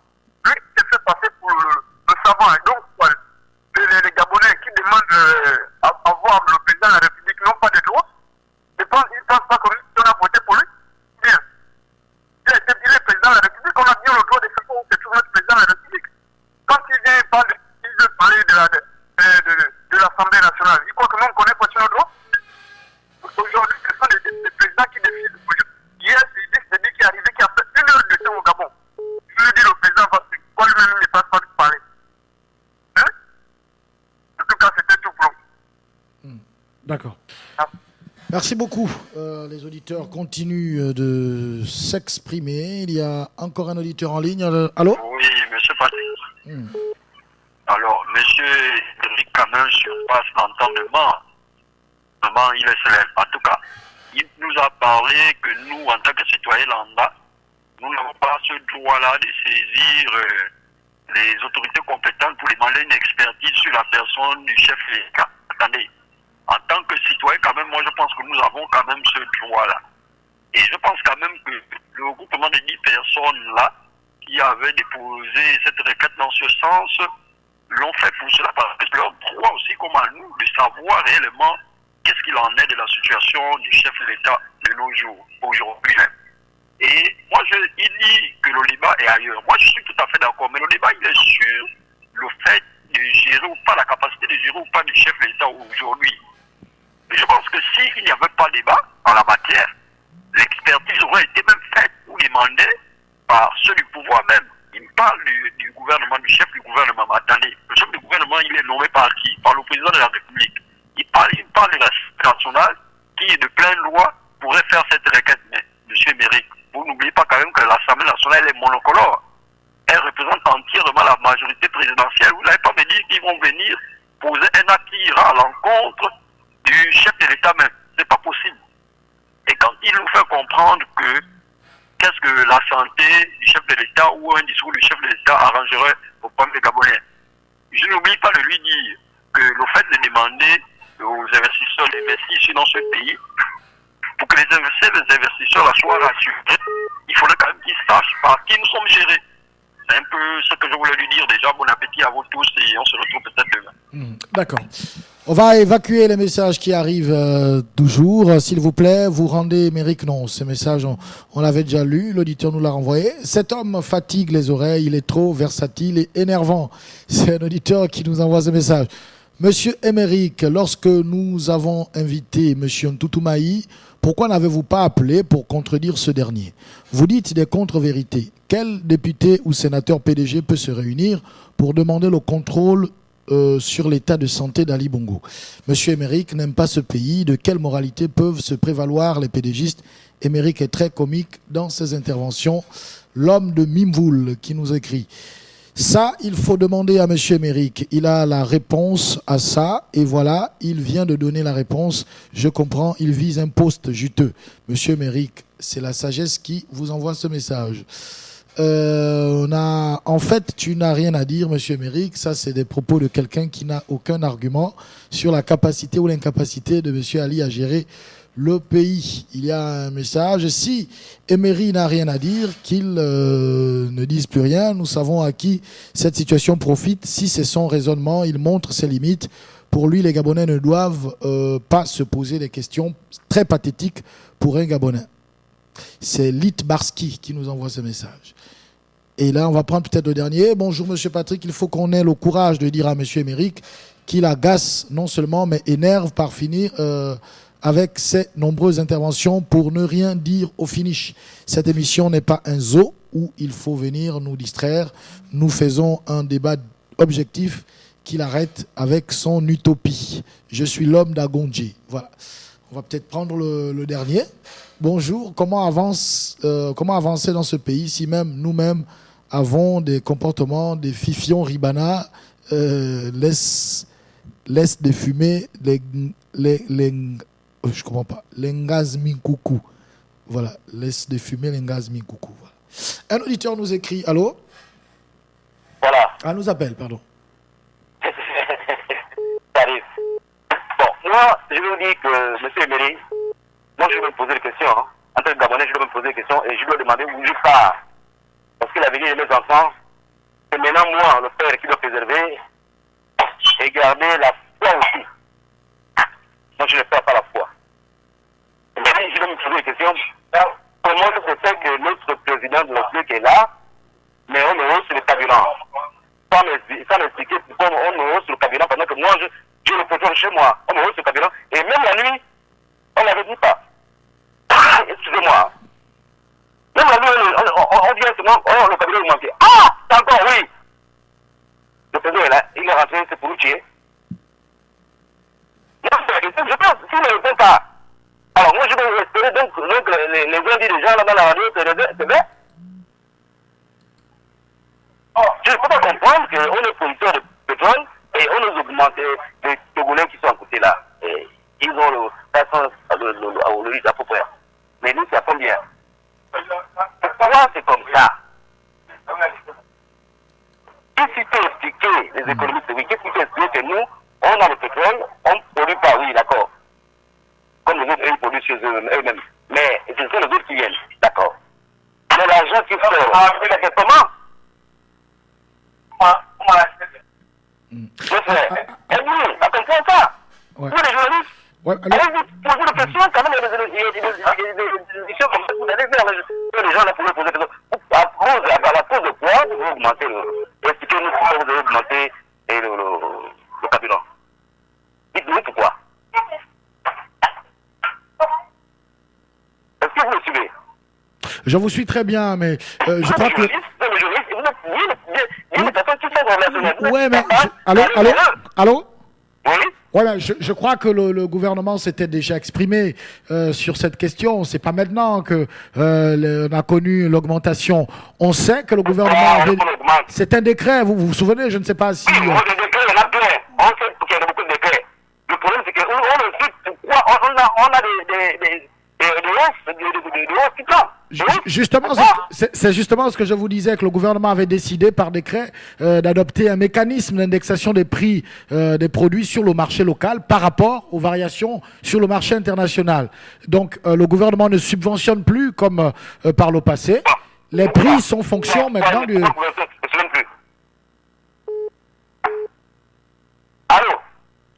Lui, il se fait passer pour le savant. Et donc, les Gabonais qui demandent à voir le président de la République n'ont pas de droit. Ils ne pensent pas qu'on a voté pour lui. Bien. Il est président de la République, on a bien le droit de faire où c'est toujours notre président de la République. Quand il vient parler, il veut parler de l'Assemblée nationale, il croit que nous, on connaît pas sur nos droits. Aujourd'hui, ce sont des présidents qui décident. Hier, c'est lui qui est arrivé, qui a fait 1 heure de temps au Gabon. Je lui dis le président, parce que quoi lui-même ne passe pas de parler. Hein? En tout cas, c'était tout pour nous. D'accord. Merci beaucoup. Les auditeurs continuent de s'exprimer. Il y a encore un auditeur en ligne. Allô? Oui, monsieur Patrick. Alors, monsieur Eric Camin surpasse l'entendement. Vraiment, il est célèbre. En tout cas, il nous a parlé que nous, en tant que citoyens lambda, nous n'avons pas ce droit-là de saisir les autorités compétentes pour demander une expertise sur la personne du chef de l'État. Attendez. En tant que citoyen, quand même, moi, je pense que nous avons quand même ce droit-là. Et je pense quand même que le regroupement de 10 personnes-là, qui avaient déposé cette requête dans ce sens, l'ont fait pour cela, parce que c'est leur droit aussi, comme à nous, de savoir réellement qu'est-ce qu'il en est de la situation du chef de l'État de nos jours, aujourd'hui. Et moi, il dit que le débat est ailleurs. Moi, je suis tout à fait d'accord, mais le débat, il est sur le fait de gérer ou pas, la capacité de gérer ou pas du chef de l'État aujourd'hui. Et je pense que s'il n'y avait pas de débat en la matière, l'expertise aurait été même faite ou demandée par ceux du pouvoir même. Il me parle du gouvernement, du chef du gouvernement. Mais attendez, le chef du gouvernement, il est nommé par qui? Par le président de la République. Il parle de l'Assemblée nationale qui, de pleine loi, pourrait faire cette requête. Mais, monsieur Méric, vous n'oubliez pas quand même que l'Assemblée nationale est monocolore. Elle représente entièrement la majorité présidentielle. Vous n'allez pas me dire qu'ils vont venir poser un acte qui ira à l'encontre du chef de l'État même. C'est pas possible. Et quand il nous fait comprendre que qu'est-ce que la santé du chef de l'État ou un discours du chef de l'État arrangerait au problème des Gabonais, je n'oublie pas de lui dire que le fait de demander aux investisseurs d'investir dans ce pays, pour que les investisseurs soient rassurés, il faudrait quand même qu'ils sachent par qui nous sommes gérés. C'est un peu ce que je voulais lui dire déjà. Bon appétit à vous tous et on se retrouve peut-être demain. D'accord. On va évacuer les messages qui arrivent toujours. S'il vous plaît, vous rendez Méric. Non, ces messages, on l'avait déjà lu. L'auditeur nous l'a renvoyé. Cet homme fatigue les oreilles. Il est trop versatile et énervant. C'est un auditeur qui nous envoie ce message. Monsieur Émeric, lorsque nous avons invité Monsieur Ntoutumaï, pourquoi n'avez-vous pas appelé pour contredire ce dernier? Vous dites des contre-vérités. Quel député ou sénateur PDG peut se réunir pour demander le contrôle sur l'état de santé d'Ali Bongo? Monsieur Émeric n'aime pas ce pays. De quelle moralité peuvent se prévaloir les PDGistes? Émeric est très comique dans ses interventions. L'homme de Mimvoul qui nous écrit. Ça, il faut demander à monsieur Émeric. Il a la réponse à ça. Et voilà, il vient de donner la réponse. Je comprends, il vise un poste juteux. Monsieur Émeric, c'est la sagesse qui vous envoie ce message. En fait, tu n'as rien à dire, monsieur Émeric. Ça, c'est des propos de quelqu'un qui n'a aucun argument sur la capacité ou l'incapacité de monsieur Ali à gérer le pays. Il y a un message. Si Émeric n'a rien à dire, qu'il ne dise plus rien. Nous savons à qui cette situation profite. Si c'est son raisonnement, il montre ses limites. Pour lui, les Gabonais ne doivent pas se poser des questions très pathétiques pour un Gabonais. C'est Lit Barski qui nous envoie ce message. Et là, on va prendre peut-être le dernier. Bonjour, monsieur Patrick. Il faut qu'on ait le courage de dire à monsieur Émeric qu'il agace non seulement, mais énerve par finir avec ses nombreuses interventions pour ne rien dire au finish. Cette émission n'est pas un zoo où il faut venir nous distraire. Nous faisons un débat objectif qu'il arrête avec son utopie. Je suis l'homme d'Agondji. Voilà. On va peut-être prendre le dernier. Bonjour. Comment avancer dans ce pays si même nous-mêmes avons des comportements, des fifions ribana, laisse défumer je comprends pas. L'engaz minkoukou. Voilà, laisse défumer les gaz mi coucou. Voilà. Un auditeur nous écrit, allô? Voilà. Ah, nous appelle, pardon. Ça arrive. Bon, moi, je vous dis que, monsieur Emery, moi, je vais me poser des questions. Hein. En tant que Gabonais, je dois me poser des questions et je dois demander où je pars. Parce que l'avenir de mes enfants, c'est maintenant moi, le père, qui doit préserver et garder la foi aussi. Moi, je ne perds pas la foi. Et maintenant, je dois me poser des questions. Comment ça se fait que notre président de la République est là, mais on me hausse le carburant? Sans m'expliquer pourquoi on me hausse le carburant pendant que moi, je le pétrole chez moi. On me hausse le carburant. Et même la nuit, on ne l'avait dit pas. Excusez-moi. Même la nuit, on vient seulement, oh, le carburant est manqué. Ah, c'est encore, oui. Le président est là, il est rentré, c'est pour nous tuer. Non, c'est la question, je pense, s'il ne répond pas. Alors moi, je vais espérer donc les gens disent déjà là dans la radio, c'est vrai. Oh, je ne peux pas comprendre qu'on est producteur de pétrole et on nous augmente les Togolais qui sont à côté là. Et ils ont le riz à peu près. Mais nous, c'est à combien? Pourquoi c'est comme ça? Qu'est-ce qui peut expliquer les économistes? Oui, qu'est-ce qui peut expliquer que nous, on a le pétrole, on ne produit pas, oui, d'accord. Comme les autres, ils produisent chez eux-mêmes. Mais ce sont les autres qui viennent, d'accord. Mais l'argent qui sort, c'est comment? À comprendre ça. Vous, les journalistes, allez-vous poser des questions, quand même, il y a des questions comme ça, vous allez vers les gens là pour poser des questions. À la pause de poids, vous augmentez expliquez-nous pourquoi vous avez augmenté le carburant. Dites-nous pourquoi. Est-ce que vous le suivez? Je vous suis très bien, mais je crois que... Ouais, mais... Allô? Oui? Voilà, je crois que le gouvernement s'était déjà exprimé sur cette question. C'est pas maintenant que on a connu l'augmentation. On sait que le gouvernement avait... C'est un décret, vous vous souvenez? Je ne sais pas si... Oui, des décrets, il y en a plein. On sait qu'il y a beaucoup de décrets. Le problème, c'est qu'on explique pourquoi on a des hausses qui tombent. Justement, c'est justement ce que je vous disais, que le gouvernement avait décidé par décret d'adopter un mécanisme d'indexation des prix des produits sur le marché local par rapport aux variations sur le marché international. Donc, le gouvernement ne subventionne plus comme par le passé. Les prix sont fonction maintenant du...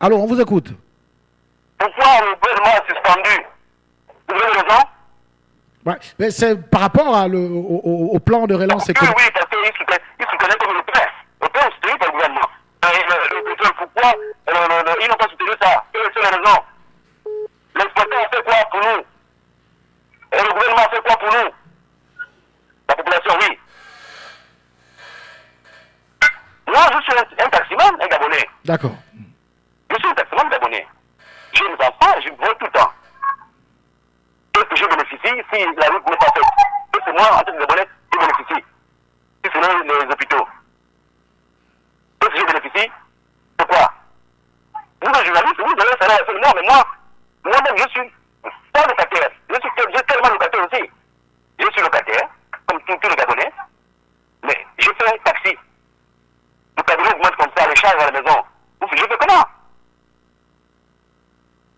Allô, on vous écoute. Pourquoi le gouvernement a suspendu? Vous avez raison? Ouais, mais c'est par rapport au plan de relance économique. Oui, parce qu'il se connaît comme le père. Le père est soutenu par le gouvernement. Le pétrole, pourquoi ils n'ont pas soutenu ça? Quelles sont les raisons? L'exploitant a fait quoi pour nous? Et le gouvernement a fait quoi pour nous? La population, oui. Moi, je suis un taximan, un Gabonais. D'accord. Je suis un taximan Gabonais. J'ai des enfants, je vole tout le temps. Est-ce que je bénéficie si la route n'est pas faite? Est-ce que moi, en tant que Gabonais, je bénéficie? Si c'est les hôpitaux. Est-ce que je bénéficie? Pourquoi? Vous, les journalistes, vous avez un salaire absolument, mais moi-même, je suis pas locataire. Je suis tellement locataire aussi. Je suis locataire, comme tous les Gabonais, mais je fais taxi. Le cabinet augmente comme ça, les charges à la maison. Je fais comment?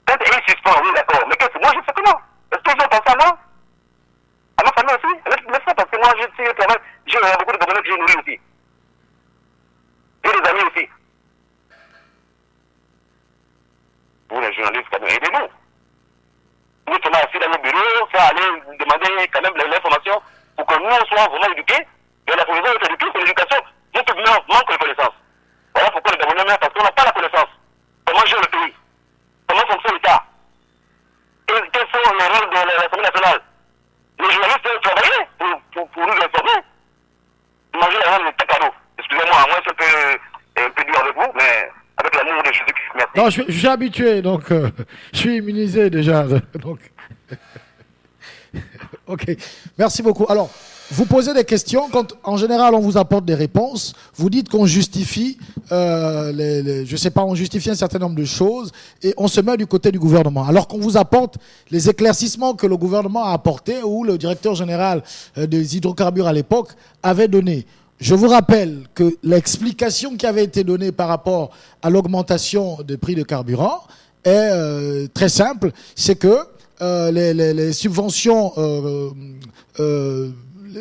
Quand ils suspendent, oui, d'accord, mais moi, je fais comment? Est-ce que je pense à moi? À ma famille aussi? Laisse-moi, parce que moi, je suis quand même, j'ai beaucoup de Gabonais que j'ai nourris aussi. J'ai des amis aussi. Vous, les journalistes, quand même, aidez-nous. Nous sommes assis dans nos bureaux, ça aller demander quand même l'information pour que nous soyons vraiment éduqués. Mais la provision est éduquée, c'est l'éducation. Notre gouvernement manque de connaissances. Voilà pourquoi les Gabonais, parce qu'on n'a pas la connaissance. Comment gérer le pays? Comment fonctionne l'État? Quels sont les rôles de l'Assemblée nationale? Les journalistes doivent travailler pour nous informer. Manger la rôle de cadeau. Excusez-moi, moi je peux un peu dur avec vous, mais avec l'amour de Jésus-Christ, merci. Non, je suis habitué, donc je suis immunisé déjà. Donc... Ok, merci beaucoup. Alors, vous posez des questions, quand en général on vous apporte des réponses, vous dites qu'on justifie, je sais pas, on justifie un certain nombre de choses et on se met du côté du gouvernement. Alors qu'on vous apporte les éclaircissements que le gouvernement a apportés ou le directeur général des hydrocarbures à l'époque avait donné. Je vous rappelle que l'explication qui avait été donnée par rapport à l'augmentation des prix de carburant est très simple, c'est que les subventions,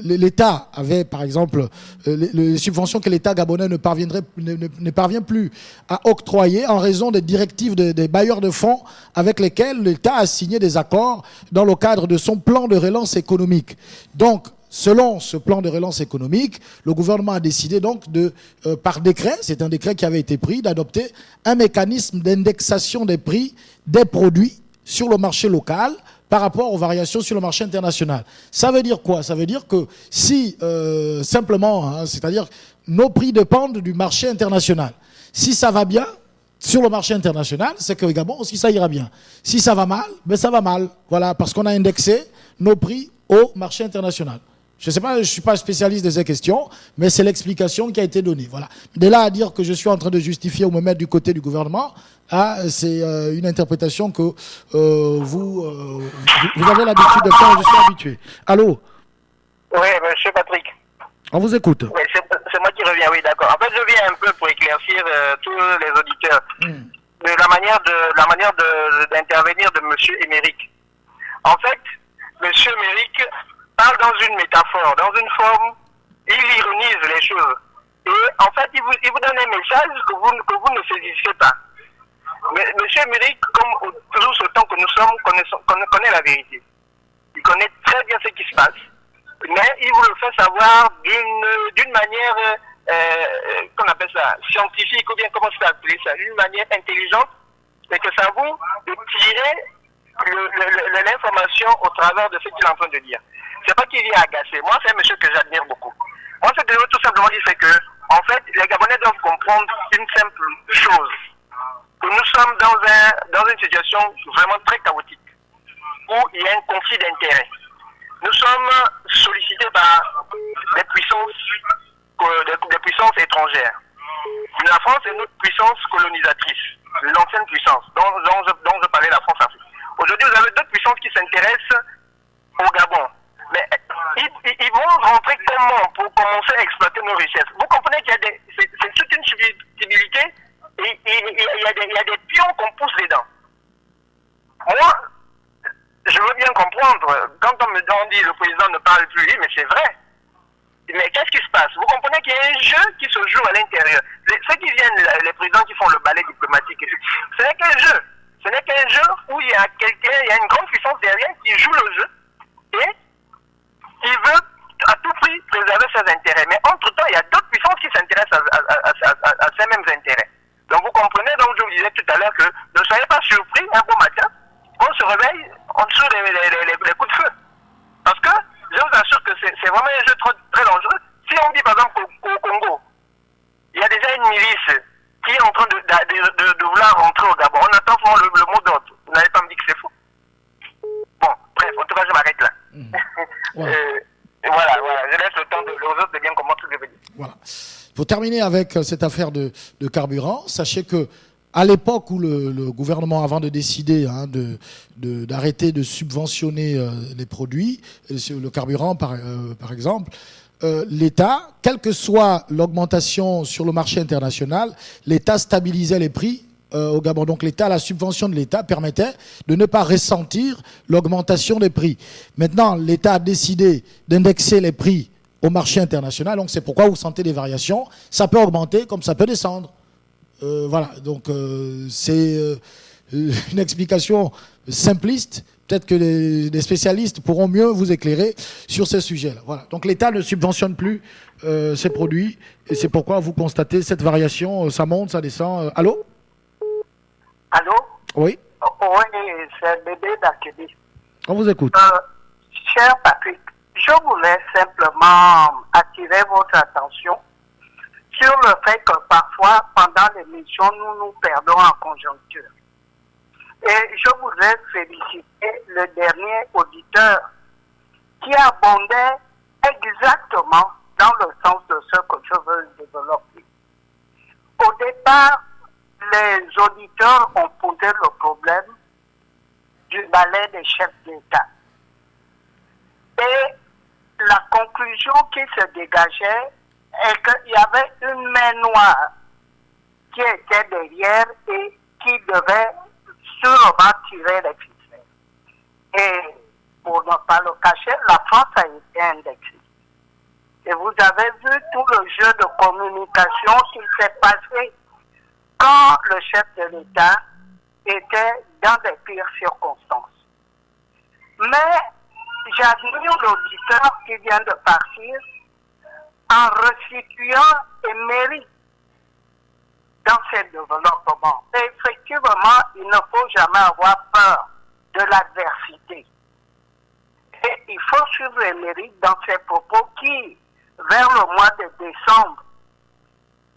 l'État avait, par exemple, les subventions que l'État gabonais ne parvient plus à octroyer en raison des directives des bailleurs de fonds avec lesquels l'État a signé des accords dans le cadre de son plan de relance économique. Donc, selon ce plan de relance économique, le gouvernement a décidé donc par décret, c'est un décret qui avait été pris, d'adopter un mécanisme d'indexation des prix des produits sur le marché local par rapport aux variations sur le marché international. Ça veut dire quoi? Ça veut dire que si, simplement, hein, c'est-à-dire nos prix dépendent du marché international. Si ça va bien sur le marché international, c'est que Gabon aussi ça ira bien. Si ça va mal, ben ça va mal. Voilà, parce qu'on a indexé nos prix au marché international. Je sais pas, je suis pas spécialiste de ces questions, mais c'est l'explication qui a été donnée. Voilà. De là à dire que je suis en train de justifier ou me mettre du côté du gouvernement, c'est une interprétation que vous avez l'habitude de faire. Je suis habitué. Allô? Oui, monsieur Patrick. On vous écoute. Oui, c'est moi qui reviens, oui, d'accord. En fait, je viens un peu pour éclaircir tous les auditeurs de la manière d'intervenir de monsieur Émeric. En fait, monsieur Émeric parle dans une métaphore, dans une forme, il ironise les choses. Et en fait, il vous donne un message que vous ne saisissez pas. Mais M. Émeric, comme toujours autant que nous sommes, connaît la vérité. Il connaît très bien ce qui se passe, mais il vous le fait savoir d'une manière, qu'on appelle ça, scientifique, ou bien comment ça s'appelle ça, d'une manière intelligente, et que ça vous de tirer l'information au travers de ce qu'il est en train de dire. C'est pas qu'il vient agacer. Moi, c'est un monsieur que j'admire beaucoup. Moi, ce que je veux tout simplement dire, c'est que, en fait, les Gabonais doivent comprendre une simple chose. Que nous sommes dans une situation vraiment très chaotique, où il y a un conflit d'intérêts. Nous sommes sollicités par des puissances étrangères. La France est notre puissance colonisatrice, l'ancienne puissance, dont je parlais, la France-Afrique. Aujourd'hui, vous avez d'autres puissances qui s'intéressent au Gabon. Mais ils vont rentrer comment pour commencer à exploiter nos richesses? Vous comprenez qu'il y a c'est toute une subtilité et il y a des pions qu'on pousse dedans. Moi, je veux bien comprendre, quand on dit le président ne parle plus, mais c'est vrai. Mais qu'est-ce qui se passe? Vous comprenez qu'il y a un jeu qui se joue à l'intérieur. Ceux qui viennent, les présidents qui font le ballet diplomatique, ce n'est qu'un jeu. Ce n'est qu'un jeu où il y a une grande puissance derrière qui joue le jeu et qui veut à tout prix préserver ses intérêts. Mais entre-temps, il y a d'autres puissances qui s'intéressent à ces mêmes intérêts. Donc vous comprenez, donc je vous disais tout à l'heure que ne soyez pas surpris un beau matin, on se réveille en dessous les coups de feu. Parce que je vous assure que c'est vraiment un jeu très dangereux. Si on dit par exemple qu'au Congo, il y a déjà une milice qui est en train de vouloir rentrer au Gabon, on attend souvent le mot d'ordre. Vous n'allez pas me dire que c'est faux. Bon, bref, en tout cas, je m'arrête là. Voilà, je laisse le temps aux autres de bien comprendre ce que je veux dire. Voilà. Pour terminer avec cette affaire de carburant, sachez que à l'époque où le gouvernement, avant de décider d'arrêter de subventionner les produits, le carburant par exemple, l'État, quelle que soit l'augmentation sur le marché international, l'État stabilisait les prix au Gabon. Donc la subvention de l'État permettait de ne pas ressentir l'augmentation des prix. Maintenant, l'État a décidé d'indexer les prix au marché international, donc c'est pourquoi vous sentez des variations. Ça peut augmenter comme ça peut descendre. Voilà, donc c'est une explication simpliste. Peut-être que les spécialistes pourront mieux vous éclairer sur ces sujets-là. Voilà. Donc l'État ne subventionne plus ces produits et c'est pourquoi vous constatez cette variation. Ça monte, ça descend. Allô? Allô? Oui. Oui, c'est Bébé d'Akedi. On vous écoute. Cher Patrick, je voulais simplement attirer votre attention sur le fait que parfois, pendant l'émission, nous nous perdons en conjoncture. Et je voudrais féliciter le dernier auditeur qui abondait exactement dans le sens de ce que je veux développer. Au départ, les auditeurs ont posé le problème du balai des chefs d'État. Et la conclusion qui se dégageait est qu'il y avait une main noire qui était derrière et qui devait sûrement tirer les ficelles. Et pour ne pas le cacher, la France a été indexée. Et vous avez vu tout le jeu de communication qui s'est passé quand le chef de l'État était dans des pires circonstances. Mais j'admire l'auditeur qui vient de partir en resituant Emery dans ses développements. Et effectivement, il ne faut jamais avoir peur de l'adversité. Et il faut suivre Emery dans ses propos qui, vers le mois de décembre,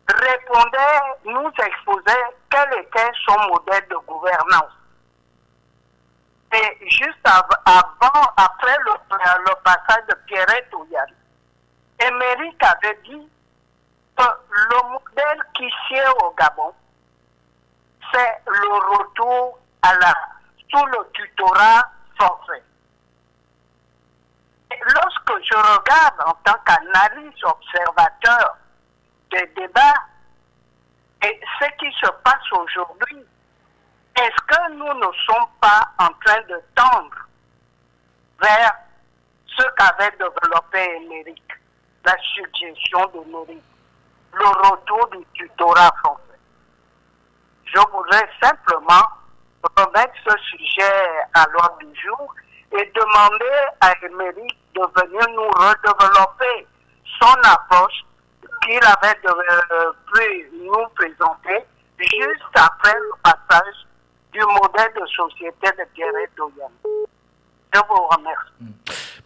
répondait, nous exposait quel était son modèle de gouvernance. Et juste après le passage de Pierrette Ouyari, Émeric avait dit que le modèle qui sied au Gabon, c'est le retour sous le tutorat français. Et lorsque je regarde en tant qu'analyste observateur des débats et ce qui se passe aujourd'hui, est-ce que nous ne sommes pas en train de tendre vers ce qu'avait développé Émeric, la suggestion d'Émeric, le retour du tutorat français? Je voudrais simplement remettre ce sujet à l'ordre du jour et demander à Émeric de venir nous redévelopper son approche qu'il avait pu nous présenter juste après le passage du modèle de société de Pierrette Ouyari. Je vous remercie.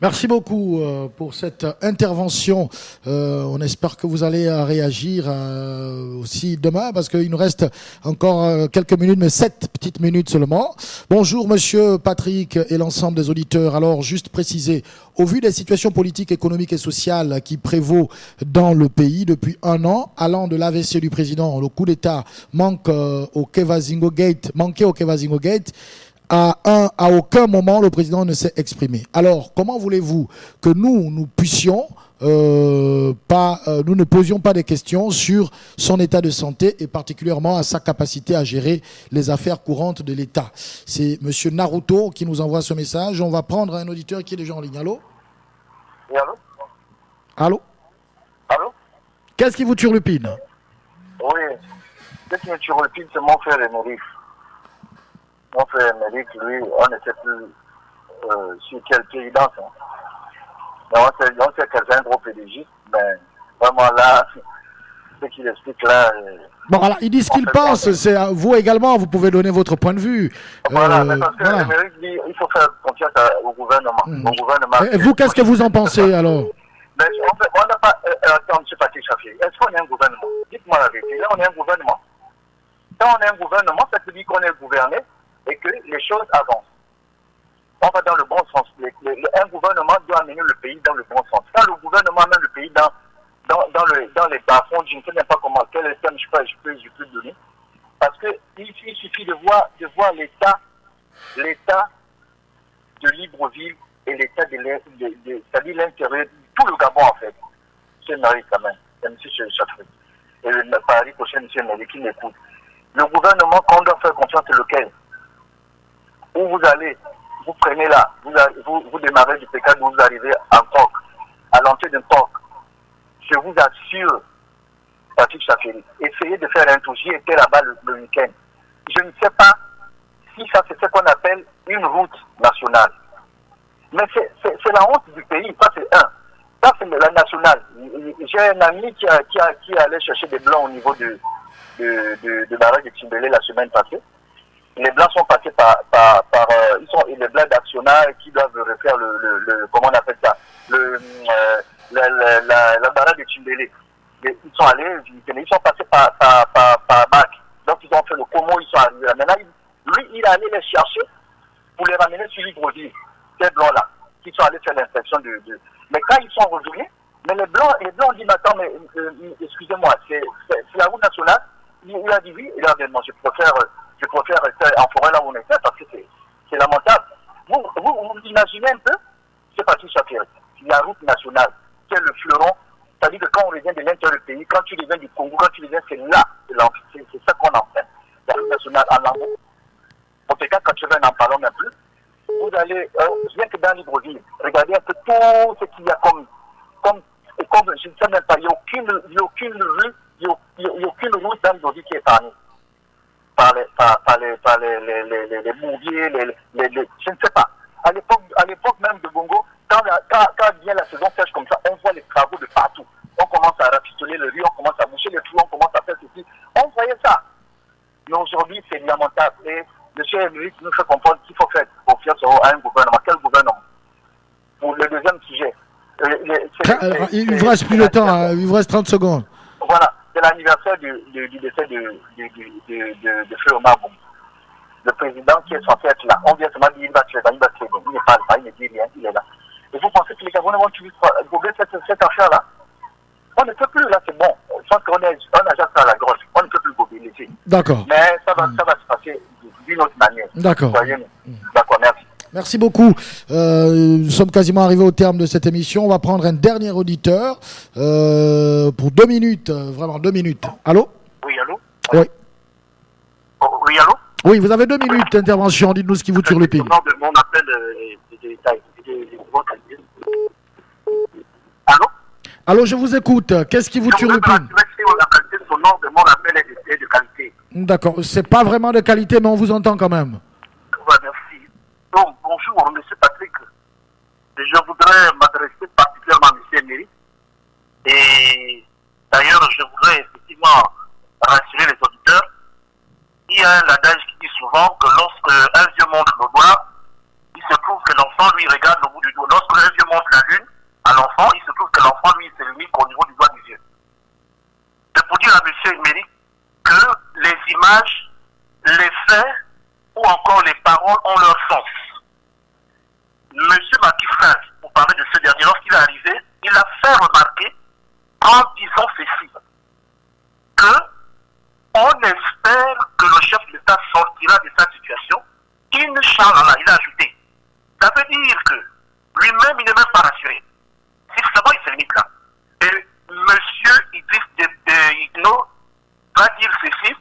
Merci beaucoup pour cette intervention. On espère que vous allez réagir aussi demain parce qu'il nous reste encore quelques minutes, mais 7 petites minutes seulement. Bonjour Monsieur Patrick et l'ensemble des auditeurs. Alors juste préciser, au vu des situations politiques, économiques et sociales qui prévaut dans le pays depuis un an, allant de l'AVC du président, le coup d'État manqué au Kevazingo Gate, à aucun moment le président ne s'est exprimé. Alors, comment voulez-vous que nous puissions nous ne posions pas des questions sur son état de santé et particulièrement à sa capacité à gérer les affaires courantes de l'État? C'est Monsieur Naruto qui nous envoie ce message. On va prendre un auditeur qui est déjà en ligne. Allô? Oui, allô? Allô? Allô? Quest ce qui vous turlupine? Oui, ce qui me turlupine, c'est mon frère Émeric. Mon frère Émeric, lui, on ne sait plus sur quel pays il danse. On sait que c'est un gros pédagogiste, mais vraiment là, ce qu'il explique là... Bon, alors, il dit ce qu'il pense, c'est vous également, vous pouvez donner votre point de vue. Voilà, mais parce que Émeric dit il faut faire confiance au gouvernement. Au gouvernement. Et vous, qu'est-ce que vous en pensez alors? Mais on n'a pas... Attends, M. Patrick Chaffé, est-ce qu'on est un gouvernement? Dites-moi la vérité, là on est un gouvernement. Quand on est un gouvernement, ça veut dire qu'on est gouverné et que les choses avancent. On va dans le bon sens. Un gouvernement doit amener le pays dans le bon sens. Quand le gouvernement amène le pays dans les bas-fonds, je ne sais même pas comment, quel est le terme je peux donner. Parce qu'il suffit de voir l'état de Libreville et l'état c'est-à-dire l'intérieur, tout le Gabon en fait. C'est Marie quand même, c'est M. Chaffé. Et par l'année prochaine, M. Marie qui m'écoute. Le gouvernement, quand on doit faire confiance, c'est lequel? Où vous allez, vous prenez là, vous démarrez du Pékin, vous arrivez en POC, à l'entrée d'un POC. Je vous assure, Patrick Chaffé, essayez de faire un tour. J'y étais là-bas le week-end. Je ne sais pas si ça c'est ce qu'on appelle une route nationale. Mais c'est la honte du pays, ça c'est un. Ça c'est la nationale. J'ai un ami qui allait chercher des blancs au niveau de barrage de Timbélé la semaine passée. Les blancs sont passés ils sont les blancs d'Actiona qui doivent refaire comment on appelle ça, la barrage de Timbélé. Ils sont allés, ils sont passés par Bac. Donc ils ont fait le Como, ils sont arrivés là. Maintenant, lui, il est allé les chercher pour les ramener sur Libreville, ces blancs-là, qui sont allés faire l'inspection Mais quand ils sont revenus, mais les Blancs ont dit, mais attends, mais excusez-moi, c'est la route nationale. Il a dit oui, il a dit non, je préfère rester en forêt là où on était parce que c'est lamentable. Vous imaginez un peu, c'est pas tout ça qui est. La route nationale, c'est le fleuron. C'est-à-dire que quand on revient de l'intérieur du pays, quand tu reviens du Congo, quand tu reviens, c'est là, c'est ça qu'on en fait. La route nationale en amont. En tout cas, quand tu viens, n'en parlons même plus. Vous allez, rien que dans Libreville, regardez un peu tout ce qu'il y a comme je ne sais même pas, il n'y a aucune rue, il n'y a aucune route dans Libreville qui est épargnée. Par les bourbiers, je ne sais pas. À l'époque même de Bongo, quand vient la saison sèche comme ça, on voit les travaux de partout. On commence à rafistoler le riz, on commence à boucher les trous, on commence à faire ceci. On voyait ça. Mais aujourd'hui, c'est lamentable. Et M. Emerick nous fait comprendre qu'il faut faire confiance à un gouvernement. Quel gouvernement? Pour le deuxième sujet. Il vous reste plus de temps, hein, il vous reste 30 secondes. Voilà, c'est l'anniversaire du décès de Feu Omar Bongo. Le président qui est censé être là. On vient seulement dire il va tuer, il ne parle pas, il ne dit rien, il est là. Et vous pensez que les Gabonais vont tuer cette affaire-là? On ne peut plus, là, c'est bon. Je pense qu'on a déjà ça à la gorge. On ne peut plus gober les filles. D'accord. Mais ça va se passer d'une autre manière. D'accord. D'accord, merci. Merci beaucoup. Nous sommes quasiment arrivés au terme de cette émission. On va prendre un dernier auditeur pour 2 minutes. Vraiment 2 minutes. Allô? Oui, allô? Oui. Oui, allô? Oui, vous avez 2 minutes d'intervention. Dites-nous ce qui vous turlupine. Mon appel Allô? Allô, je vous écoute. Qu'est-ce qui vous turlupine? La qualité sonore de mon appel est de qualité. D'accord. C'est pas vraiment de qualité, mais on vous entend quand même. Ouais, merci. Donc, bonjour, M. Patrick. Je voudrais m'adresser particulièrement à M. Emerick. Et d'ailleurs, je voudrais effectivement rassurer les auditeurs. Il y a un adage qui dit souvent que lorsque un vieux montre le doigt, il se trouve que l'enfant lui regarde le bout du doigt. Lorsque un vieux montre la lune à l'enfant, il se trouve que l'enfant lui se limite au niveau du doigt du vieux. C'est pour dire à M. Emerick que les images, les faits ou encore les paroles ont leur sens. M. Macky Sall, pour parler de ce dernier, lorsqu'il est arrivé, il a fait remarquer en disant ceci, que on espère que le chef de l'État sortira de sa situation. Inch'Allah, il a ajouté. Ça veut dire que lui-même, il n'est même pas rassuré. Si seulement il se limite là. Et M. Idriss Itno va dire ceci,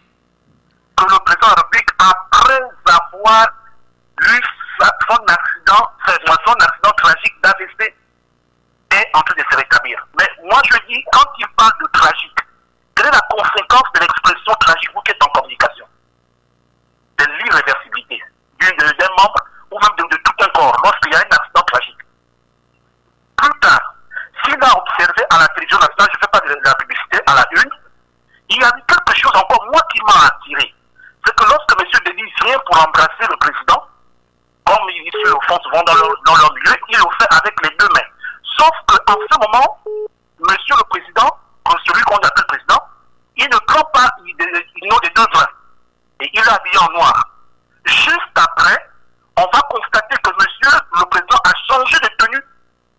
que le président de la République, après avoir eu son accident tragique d'AVC, est en train de se rétablir. Mais moi je dis, quand il parle de tragique, quelle est la conséquence de l'expression tragique ou qui est en communication? De l'irréversibilité d'un membre ou même de tout un corps lorsqu'il y a un accident tragique. Plus tard, s'il a observé à la télévision nationale, je ne fais pas de la publicité à la une, il y a quelque chose encore, moi, qui m'a attiré. C'est que lorsque M. Denis vient pour embrasser le président, comme ils se le font souvent dans leur milieu, il le fait avec les 2 mains. Sauf qu'en ce moment, M. le Président, celui qu'on appelle président, il ne prend pas une des 2 mains. Et il est habillé en noir. Juste après, on va constater que M. le Président a changé de tenue.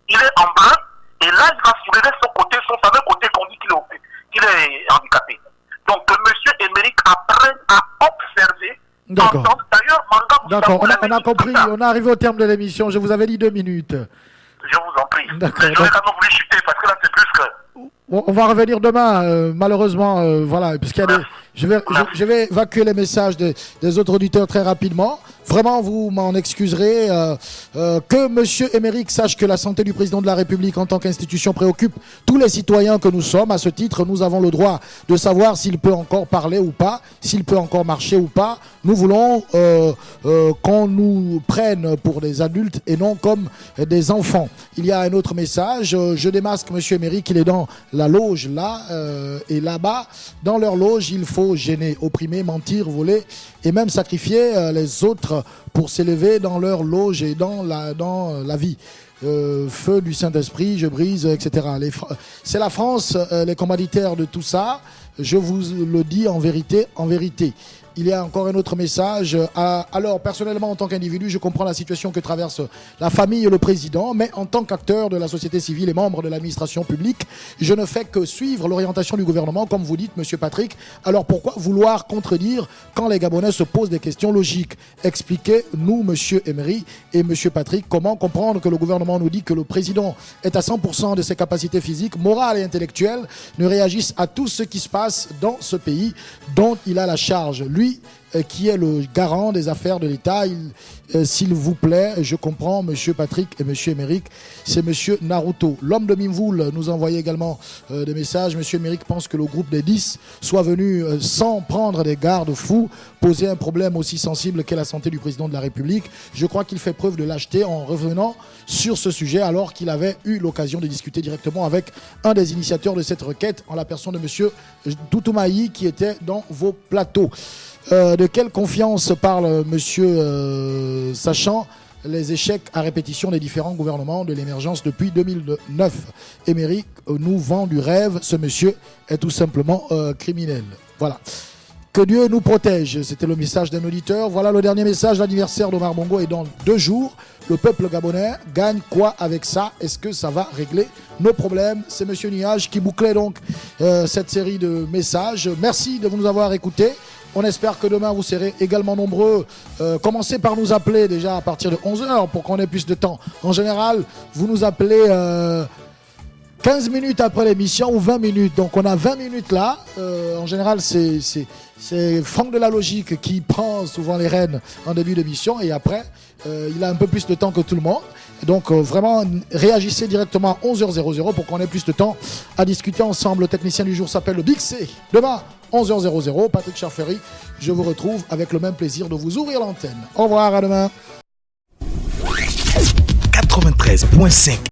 Il est en brun. Et là, il va soulever son fameux côté qu'on dit qu'il est handicapé. Donc, que M. Emerick apprenne à observer. D'accord. D'ailleurs, d'accord, on a compris. On est arrivé au terme de l'émission. Je vous avais dit 2 minutes. Je vous en prie. D'accord. J'aurais quand même voulu chuter parce que là, c'est plus que... On va revenir demain, malheureusement, voilà, puisqu'il y a des... Je vais évacuer les messages des autres auditeurs très rapidement. Vraiment, vous m'en excuserez. Que M. Emerick sache que la santé du président de la République en tant qu'institution préoccupe tous les citoyens que nous sommes. À ce titre, nous avons le droit de savoir s'il peut encore parler ou pas, s'il peut encore marcher ou pas. Nous voulons qu'on nous prenne pour des adultes et non comme des enfants. Il y a un autre message. Je démasque M. Emerick, il est dans la loge là et là-bas. Dans leur loge, il faut gêner, opprimer, mentir, voler et même sacrifier les autres pour s'élever dans leur loge et dans la vie. Feu du Saint-Esprit, je brise, etc. C'est la France, les commanditaires de tout ça. Je vous le dis en vérité, en vérité. il y a encore un autre message. Alors, personnellement, en tant qu'individu, je comprends la situation que traverse la famille et le président, mais en tant qu'acteur de la société civile et membre de l'administration publique, je ne fais que suivre l'orientation du gouvernement, comme vous dites, Monsieur Patrick. Alors, pourquoi vouloir contredire quand les Gabonais se posent des questions logiques? Expliquez-nous, Monsieur Emery et Monsieur Patrick, comment comprendre que le gouvernement nous dit que le président est à 100% de ses capacités physiques, morales et intellectuelles, ne réagisse à tout ce qui se passe dans ce pays dont il a la charge. Lui, qui est le garant des affaires de l'État, s'il vous plaît, je comprends, Monsieur Patrick et Monsieur Émeric, c'est Monsieur Naruto. L'homme de Mimvoul nous envoyait également des messages. Monsieur Émeric pense que le groupe des 10 soit venu sans prendre des garde-fous, poser un problème aussi sensible qu'est la santé du président de la République. Je crois qu'il fait preuve de lâcheté en revenant sur ce sujet alors qu'il avait eu l'occasion de discuter directement avec un des initiateurs de cette requête en la personne de Monsieur Toutoumaï qui était dans vos plateaux. De quelle confiance parle monsieur sachant les échecs à répétition des différents gouvernements de l'émergence depuis 2009? Émeric nous vend du rêve, ce monsieur est tout simplement criminel. Voilà. Que Dieu nous protège, c'était le message d'un auditeur. Voilà le dernier message, l'anniversaire d'Omar Bongo est dans 2 jours. Le peuple gabonais gagne quoi avec ça? Est-ce que ça va régler nos problèmes? C'est monsieur Nuage qui bouclait donc cette série de messages. Merci de nous avoir écoutés. On espère que demain vous serez également nombreux. Commencez par nous appeler déjà à partir de 11h pour qu'on ait plus de temps. En général, vous nous appelez 15 minutes après l'émission ou 20 minutes. Donc on a 20 minutes là. En général, c'est Franck de la Logique qui prend souvent les rênes en début d'émission et après, il a un peu plus de temps que tout le monde. Donc vraiment, réagissez directement à 11h00 pour qu'on ait plus de temps à discuter ensemble. Le technicien du jour s'appelle le Big C. Demain, 11h00, Patrick Charferry, je vous retrouve avec le même plaisir de vous ouvrir l'antenne. Au revoir, à demain. 93.5